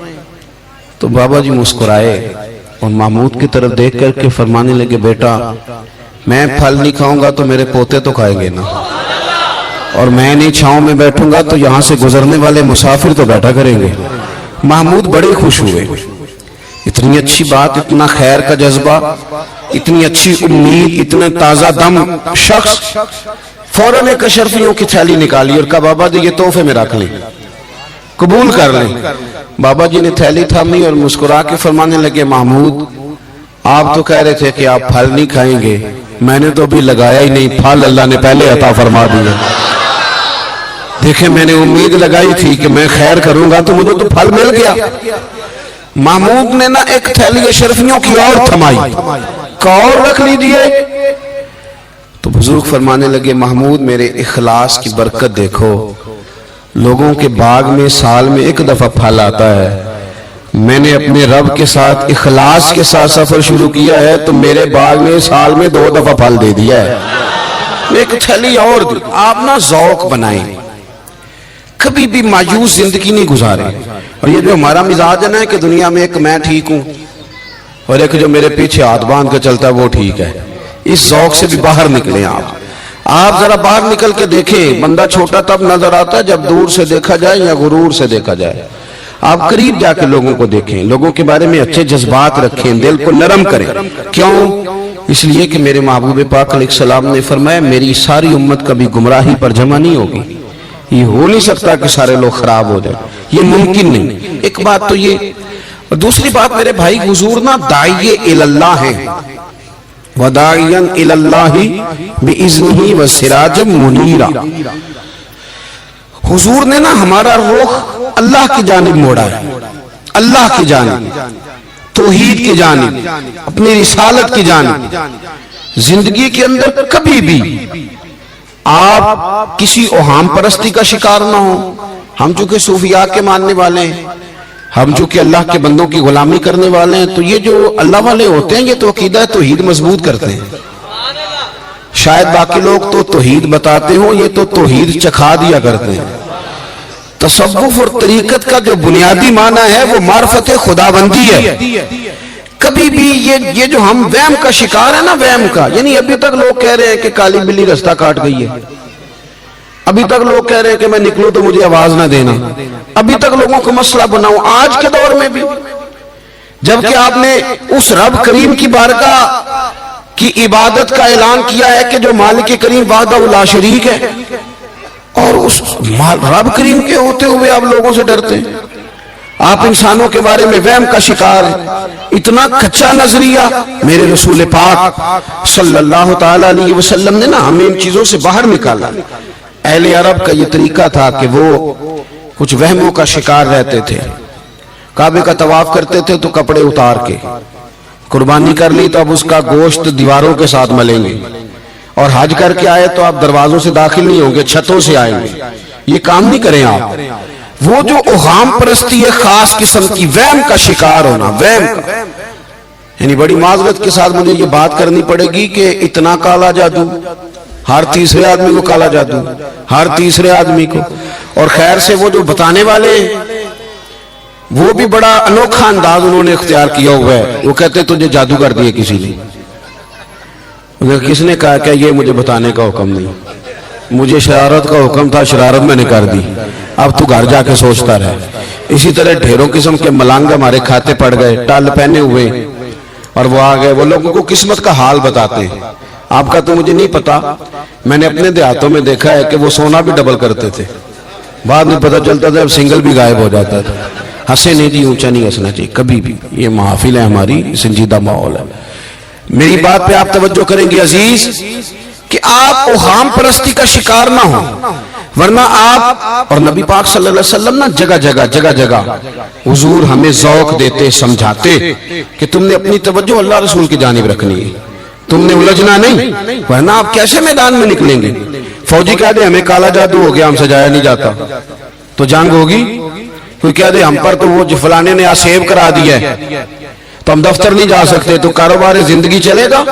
تو بابا جی مسکرائے اور محمود کی طرف دیکھ کر کے فرمانے لگے بیٹا میں پھل نہیں کھاؤں گا تو میرے پوتے تو کھائیں گے نا, اور میں نہیں چھاؤں میں بیٹھوں گا تو یہاں سے گزرنے والے مسافر تو بیٹھا کریں گے. محمود بڑے خوش ہوئے. اتنی اچھی بات, اتنا خیر کا جذبہ, اتنی اچھی امید, اتنا تازہ دم شخص فوراً ایک اشرفیوں کی تھیلی نکالی اور کہا بابا جی یہ تحفے میں رکھ لیں، قبول کر لیں۔ بابا جی نے تھیلی تھامی اور مسکرا کے فرمانے لگے محمود آپ تو کہہ رہے تھے کہ آپ پھل نہیں کھائیں گے، میں نے تو ابھی لگایا ہی نہیں، پھل اللہ نے پہلے عطا فرما دیا۔ دیکھیں میں نے امید لگائی تھی کہ میں خیر کروں گا تو مجھے تو پھل مل گیا۔ محمود نے نہ ایک تھیلی اشرفیوں کی اور تھمائی، اور رکھ لیجئے۔ تو بزرگ فرمانے لگے محمود میرے اخلاص کی برکت دیکھو، لوگوں کے باغ میں سال میں ایک دفعہ پھل آتا ہے، میں نے اپنے رب کے ساتھ اخلاص کے ساتھ سفر شروع کیا ہے تو میرے باغ میں سال میں 2 دفعہ پھل دے دیا ہے۔ ایک تھیلی اور دی۔ آپ نہ ذوق بنائیں، کبھی بھی مایوس زندگی نہیں گزارے۔ اور یہ جو ہمارا مزاج ہے نا کہ دنیا میں ایک میں ٹھیک ہوں اور ایک جو میرے پیچھے ہاتھ باندھ کے چلتا ہے وہ ٹھیک ہے، اس ذوق سے بھی باہر نکلیں۔ آپ ذرا باہر نکل کے دیکھیں، بندہ چھوٹا تب نظر آتا ہے جب دور سے دیکھا جائے یا غرور سے دیکھا جائے۔ آپ قریب جا کے لوگوں کو دیکھیں، لوگوں کے بارے میں اچھے جذبات رکھیں، دل کو نرم کریں۔ کیوں؟ اس لیے کہ میرے محبوب پاک علیہ السلام نے فرمایا میری ساری امت کبھی گمراہی پر جمع نہیں ہوگی، یہ ہو نہیں سکتا کہ سارے لوگ خراب ہو جائیں، یہ ممکن نہیں۔ ایک بات تو یہ، اور دوسری بات میرے بھائی حضور نا داعی اللہ ہیں، وَدَاعِيًا إِلَى اللَّهِ بِإِذْنِهِ وَسِرَاجًا مُنِيرًا۔ حضور نے نا ہمارا رخ اللہ کی جانب موڑا ہے، اللہ کی جانب، توحید کی جانب، اپنی رسالت کی جانب۔ زندگی کے اندر کبھی بھی آپ کسی اوہام پرستی کا شکار نہ ہو۔ ہم چونکہ صوفیاء کے ماننے والے ہیں، ہم چونکہ اللہ کے بندوں کی غلامی کرنے والے ہیں، تو یہ جو اللہ والے ہوتے ہیں یہ تو عقیدہ توحید مضبوط کرتے ہیں۔ شاید باقی لوگ تو توحید بتاتے ہوں، یہ تو توحید چکھا دیا کرتے ہیں۔ تصوف اور طریقت کا جو بنیادی معنی ہے وہ معرفت خداوندی ہے۔ کبھی بھی یہ جو ہم وہم کا شکار ہے نا، وہم کا، یعنی ابھی تک لوگ کہہ رہے ہیں کہ کالی بلی رستہ کاٹ گئی ہے، ابھی تک لوگ کہہ رہے ہیں کہ میں نکلوں تو مجھے آواز نہ دینا، ابھی تک لوگوں کو مسئلہ بناؤں۔ آج کے دور میں بھی جبکہ آپ نے اس رب کریم کی بارگاہ کی عبادت کا اعلان کیا ہے کہ جو مالک کریم وحدہ لا شریک ہے، اور اس رب کریم کے ہوتے ہوئے آپ لوگوں سے ڈرتے ہیں۔ آپ انسانوں کے بارے میں وہم کا شکار ہیں۔ اتنا کچا نظریہ میرے رسول پاک صلی اللہ تعالی علیہ وسلم نے نا ہمیں ان چیزوں سے باہر نکالا۔ اہل عرب کا یہ طریقہ تھا کہ وہ کچھ وہموں کا شکار رہتے تھے، کعبے کا طواف کرتے تھے تو کپڑے اتار کے، قربانی کر لی تو اب اس کا گوشت دیواروں کے ساتھ ملیں گے، اور حج کر کے آئے تو آپ دروازوں سے داخل نہیں ہوں گے، چھتوں سے آئیں گے۔ یہ کام نہیں کریں آپ۔ وہ جو اوہام پرستی ہے خاص قسم کی، وہم کا شکار ہونا، وہم کا، یعنی بڑی معذرت کے ساتھ مجھے یہ بات کرنی پڑے گی کہ اتنا کالا جادو، ہر تیسرے آدمی کو کالا جادو، ہر تیسرے آدمی کو۔ اور خیر سے وہ جو بتانے والے وہ بھی بڑا انوکھا انداز انہوں نے اختیار کیا ہوا ہے۔ وہ کہتے تجھے جادو کر دیا کسی نے۔ کس نے کہا کہ یہ مجھے بتانے کا حکم نہیں، مجھے شرارت کا حکم تھا، شرارت میں نے کر دی، اب تو گھر جا کے سوچتا رہے۔ اسی طرح ڈھیروں قسم کے ملنگ ہمارے کھاتے پڑ گئے، ٹال پہنے ہوئے، اور وہ آ گئے۔ وہ لوگوں کو قسمت کا حال بتاتے ہیں۔ آپ کا تو مجھے نہیں پتا، میں نے اپنے دیہاتوں میں دیکھا ہے کہ وہ سونا بھی ڈبل کرتے تھے، بعد میں پتہ چلتا تھا اب سنگل بھی غائب ہو جاتا تھا۔ ہنسے نہیں جی، اونچا نہیں ہنسنا چاہیے کبھی بھی، یہ محافل ہے ہماری، سنجیدہ ماحول ہے۔ میری بات پہ آپ توجہ کریں گے عزیز کہ آپ اوہام پرستی کا شکار نہ ہوں، ورنہ آپ اور نبی پاک صلی اللہ علیہ وسلم نا جگہ جگہ حضور ہمیں ذوق دیتے، سمجھاتے کہ تم نے اپنی توجہ اللہ رسول کی جانب رکھنی ہے، تم نے الجھنا نہیں، ورنہ آپ کیسے میدان میں نکلیں گے؟ فوجی کہہ دے ہمیں کالا جادو ہو گیا، ہم سے جایا نہیں جاتا، تو جنگ ہوگی۔ کوئی کہہ دے ہم پر تو وہ جو فلانے نے سیو کرا دیا ہے تو ہم دفتر نہیں جا سکتے، تو کاروبار زندگی چلے گا؟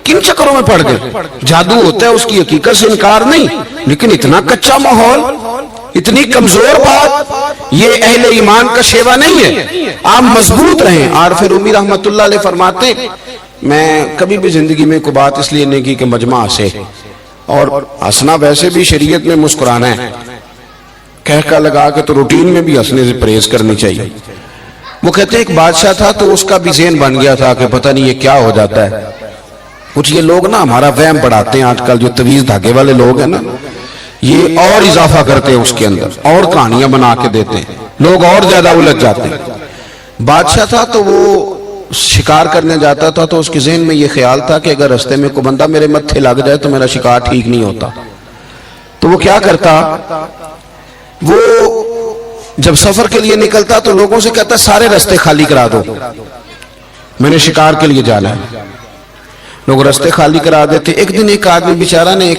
کن چکروں میں پڑ گئے؟ جادو ہوتا ہے، اس کی حقیقت سے انکار نہیں، لیکن اتنا کچا ماحول، اتنی کمزور بات، یہ اہل ایمان کا شیوا نہیں ہے۔ آپ مضبوط رہیں۔ عارف رومی رحمت اللہ علیہ فرماتے میں کبھی بھی زندگی میں کوئی بات اس لیے نہیں کی کہ مجمع ہنسے، اور ہنسنا ویسے بھی شریعت میں مسکرانا ہے، کہہ لگا کے تو روٹین میں بھی ہنسنے سے پرہیز کرنی چاہیے۔ وہ کہتے ہیں ایک بادشاہ تھا تو اس کا بھی ذہن بن گیا تھا کہ پتہ نہیں یہ کیا ہو جاتا ہے، کچھ یہ لوگ نا ہمارا وہم بڑھاتے ہیں آج کل، جو تویز دھاگے والے لوگ ہیں نا، یہ اور اضافہ کرتے ہیں اس کے اندر، اور کہانیاں بنا کے دیتے ہیں، لوگ اور زیادہ الجھ جاتے ہیں۔ بادشاہ تھا تو وہ شکار کرنے جاتا تھا تو اس کے ذہن میں یہ خیال تھا کہ اگر رستے میں کوئی بندہ میرے متھے لگ جائے تو میرا شکار ٹھیک نہیں ہوتا۔ تو وہ کیا کرتا، وہ جب سفر کے لیے نکلتا تو لوگوں سے کہتا سارے رستے خالی کرا دو، میں نے شکار کے لیے جانا ہے۔ لوگ رستے خالی کرا دیتے۔ ایک دن ایک آدمی بیچارہ نے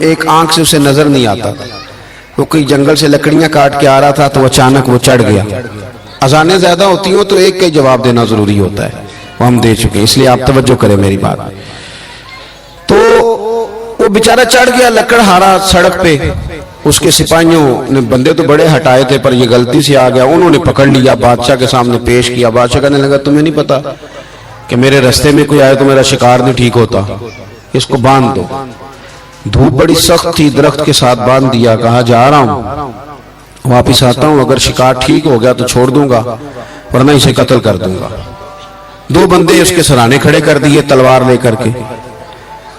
ایک آنکھ سے اسے نظر نہیں آتا تھا، وہ کوئی جنگل سے لکڑیاں کاٹ کے آ رہا تھا تو اچانک وہ چڑھ گیا۔ اذانیں زیادہ ہوتی ہوں تو ایک کا ہی جواب دینا ضروری ہوتا ہے، وہ ہم دے چکے ہیں، اس لیے آپ توجہ کریں میری بات۔ تو وہ بیچارہ چڑھ گیا لکڑ ہارا سڑک پہ، اس کے سپاہیوں نے بندے تو بڑے ہٹائے تھے پر یہ غلطی سے آ گیا، انہوں نے پکڑ لیا، بادشاہ کے سامنے پیش کیا۔ بادشاہ کہنے لگا تمہیں نہیں پتا کہ میرے رستے میں کوئی آئے تو میرا شکار نہیں ٹھیک ہوتا، اس کو باندھ دو۔ دھوپ بڑی سخت تھی، درخت کے ساتھ باندھ دیا، کہا جا رہا ہوں واپس آتا ہوں، اگر شکار ٹھیک ہو گیا تو چھوڑ دوں گا ورنہ اسے قتل کر دوں گا۔ دو بندے اس کے سرانے کھڑے کر دیے تلوار لے کر کے۔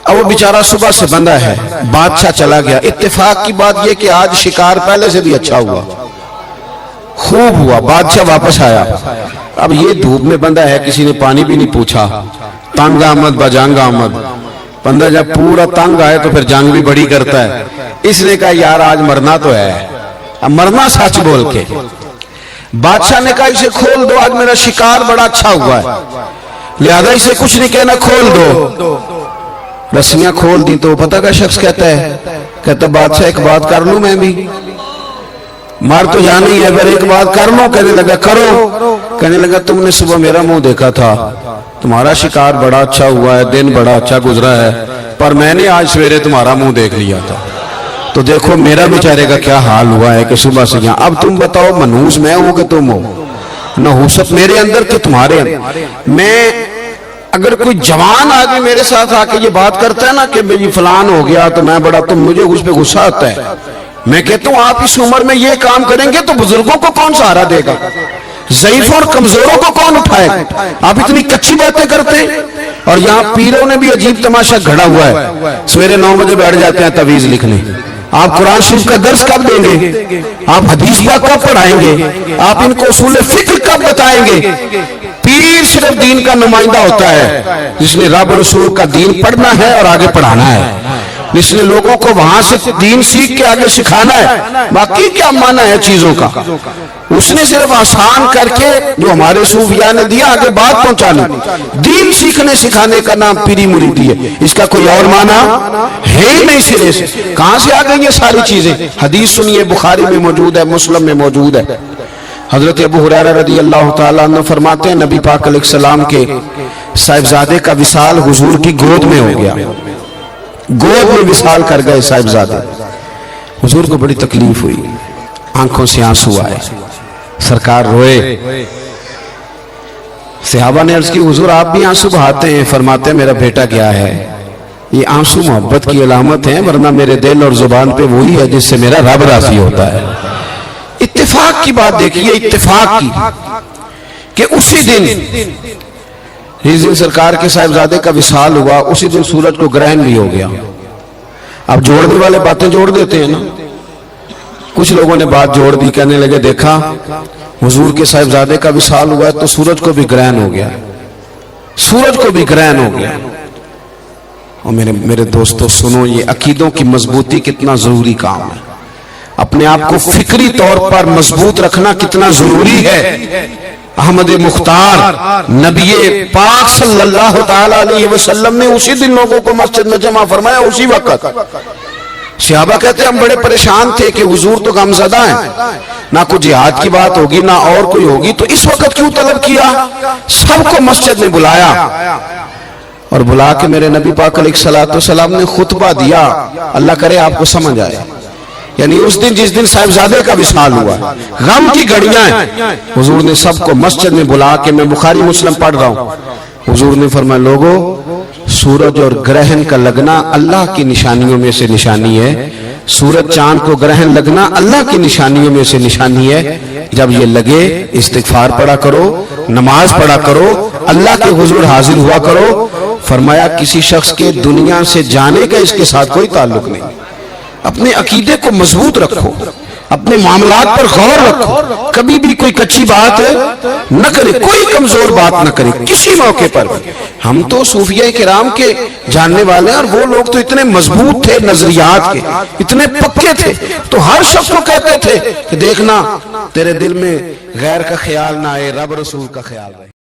اب وہ بیچارہ صبح سے بندہ ہے، بادشاہ چلا گیا۔ اتفاق کی بات یہ کہ آج شکار پہلے سے بھی اچھا ہوا، خوب ہوا۔ بادشاہ واپس آیا، اب یہ دھوپ میں بندہ ہے، کسی نے پانی بھی نہیں پوچھا، تنگ آمد بجانگ آمد۔ بندہ جب پورا تنگ آئے تو پھر جنگ بھی بڑی کرتا ہے، اس نے کہا یار آج مرنا تو ہے، اب مرنا سچ بول کے۔ بادشاہ نے کہا اسے کھول دو، آج میرا شکار بڑا اچھا ہوا ہے، لہذا اسے کچھ نہیں کہنا، کھول دو۔ رسیاں کھول دی تو پتہ کا شخص کہتا ہے، کہتا بادشاہ ایک بات کر لوں میں بھی، مار تو جانا ہی ہے، پر ایک بات کر لوں۔ کہنے لگا کرو۔ کہنے لگا تم نے صبح میرا منہ دیکھا تھا، تمہارا شکار بڑا اچھا ہوا ہے، دن بڑا اچھا گزرا ہے، پر میں نے آج سویرے تمہارا منہ دیکھ لیا تھا، تو دیکھو میرا بیچارے کا کیا حال ہوا ہے کہ صبح سے یہاں۔ اب تم بتاؤ منحوس میں ہوں کہ تم ہو، نحوست میرے اندر کہ تمہارے اندر؟ میں اگر کوئی جوان آدمی میرے ساتھ آ کے یہ بات کرتا ہے نا کہ میری فلان ہو گیا تو میں بڑا، تو مجھے اس پہ غصہ آتا ہے۔ میں کہتا ہوں آپ اس عمر میں یہ کام کریں گے تو بزرگوں کو کون سہارا دے گا، ضعیفوں اور کمزوروں کو کون اٹھائے گا؟ آپ اتنی کچی باتیں کرتے ہیں۔ اور یہاں پیروں نے بھی عجیب تماشا گھڑا ہوا ہے، سویرے 9 بجے بیٹھ جاتے ہیں تعویذ لکھنے۔ آپ قرآن شریف کا درس کب دیں گے؟ آپ حدیث پاک کب پڑھائیں گے؟ آپ ان کو اصول فکر کب بتائیں گے؟ پیر صرف دین کا نمائندہ ہوتا ہے جس نے رب رسول کا دین پڑھنا ہے اور آگے پڑھانا ہے، جس نے لوگوں کو وہاں سے دین سیکھ کے آگے سکھانا ہے۔ باقی کیا معنی ہے چیزوں کا؟ اس نے صرف آسان کر کے جو ہمارے صوفیاء نے دیا آگے بات پہنچانا۔ دین سیکھنے سکھانے کا نام پیری مریدی ہے، اس کا کوئی اور معنی ہے ہی نہیں سرے سے۔ کہاں سے آ گئی یہ ساری چیزیں؟ حدیث سنیے، بخاری میں موجود ہے، مسلم میں موجود ہے۔ حضرت ابو ہریرہ رضی اللہ تعالیٰ عنہ فرماتے ہیں نبی پاک علیہ السلام کے صاحبزادے کا وصال حضور کی گود میں ہو گیا، گود میں وصال کر گئے صاحبزادے۔ حضور کو بڑی تکلیف ہوئی، آنکھوں سے آنسو آئے، سرکار روئے۔ صحابہ نے عرض کی حضور آپ بھی آنسو بہاتے ہیں؟ فرماتے ہیں میرا بیٹا گیا ہے، یہ آنسو محبت کی علامت ہیں، ورنہ میرے دل اور زبان پہ وہی ہے جس سے میرا رب راضی ہوتا ہے۔ اتفاق کی بات دیکھیے، اتفاق کی کہ اسی دن جس دن سرکار کے صاحبزادے کا وصال ہوا اسی دن سورج کو گرہن بھی ہو گیا۔ اب جوڑنے والے باتیں جوڑ دیتے ہیں نا، کچھ لوگوں نے بات جوڑ دی، کہنے لگے دیکھا حضور کے صاحبزادے کا وصال ہوا ہے تو سورج کو بھی گرہن ہو گیا، سورج کو بھی گرہن ہو گیا۔ اور میرے دوستو سنو، یہ عقیدوں کی مضبوطی کتنا ضروری کام ہے، اپنے آپ کو فکری طور پر مضبوط رکھنا کتنا ضروری ہے۔ احمد مختار نبی پاک صلی اللہ تعالیٰ علیہ وسلم نے اسی دن لوگوں کو مسجد میں جمع فرمایا، اسی وقت۔ صحابہ کہتے ہیں ہم بڑے پریشان تھے کہ حضور تو غمزدہ ہیں، نہ کوئی جہاد کی بات ہوگی نہ اور کوئی ہوگی، تو اس وقت کیوں طلب کیا؟ سب کو مسجد میں بلایا اور بلا کے میرے نبی پاک علیہ السلام نے خطبہ دیا، اللہ کرے آپ کو سمجھ آئے۔ یعنی اس دن جس دن صاحبزادے کا وصال ہوا، غم کی گھڑیاں ہیں، حضور نے سب کو مسجد میں بلا کے، میں بخاری مسلم پڑھ رہا ہوں، حضور نے فرمایا لوگو سورج اور گرہن کا لگنا اللہ کی نشانیوں میں سے نشانی ہے، سورج چاند کو گرہن لگنا اللہ کی نشانیوں میں سے نشانی ہے۔ جب یہ لگے استغفار پڑھا کرو، نماز پڑھا کرو، اللہ کے حضور حاضر ہوا کرو، فرمایا کسی شخص کے دنیا سے جانے کا اس کے ساتھ کوئی تعلق نہیں. اپنے عقیدے کو مضبوط رکھو, اپنے معاملات پر غور رکھو, کبھی بھی کوئی کچی بات نہ کرے, کوئی کمزور بات نہ کرے کسی موقع پر. ہم تو صوفیہ کرام کے جاننے والے ہیں, اور وہ لوگ تو اتنے مضبوط تھے نظریات کے, اتنے پکے تھے, تو ہر شخص کو کہتے تھے کہ دیکھنا تیرے دل میں غیر کا خیال نہ آئے, رب رسول کا خیال رہے.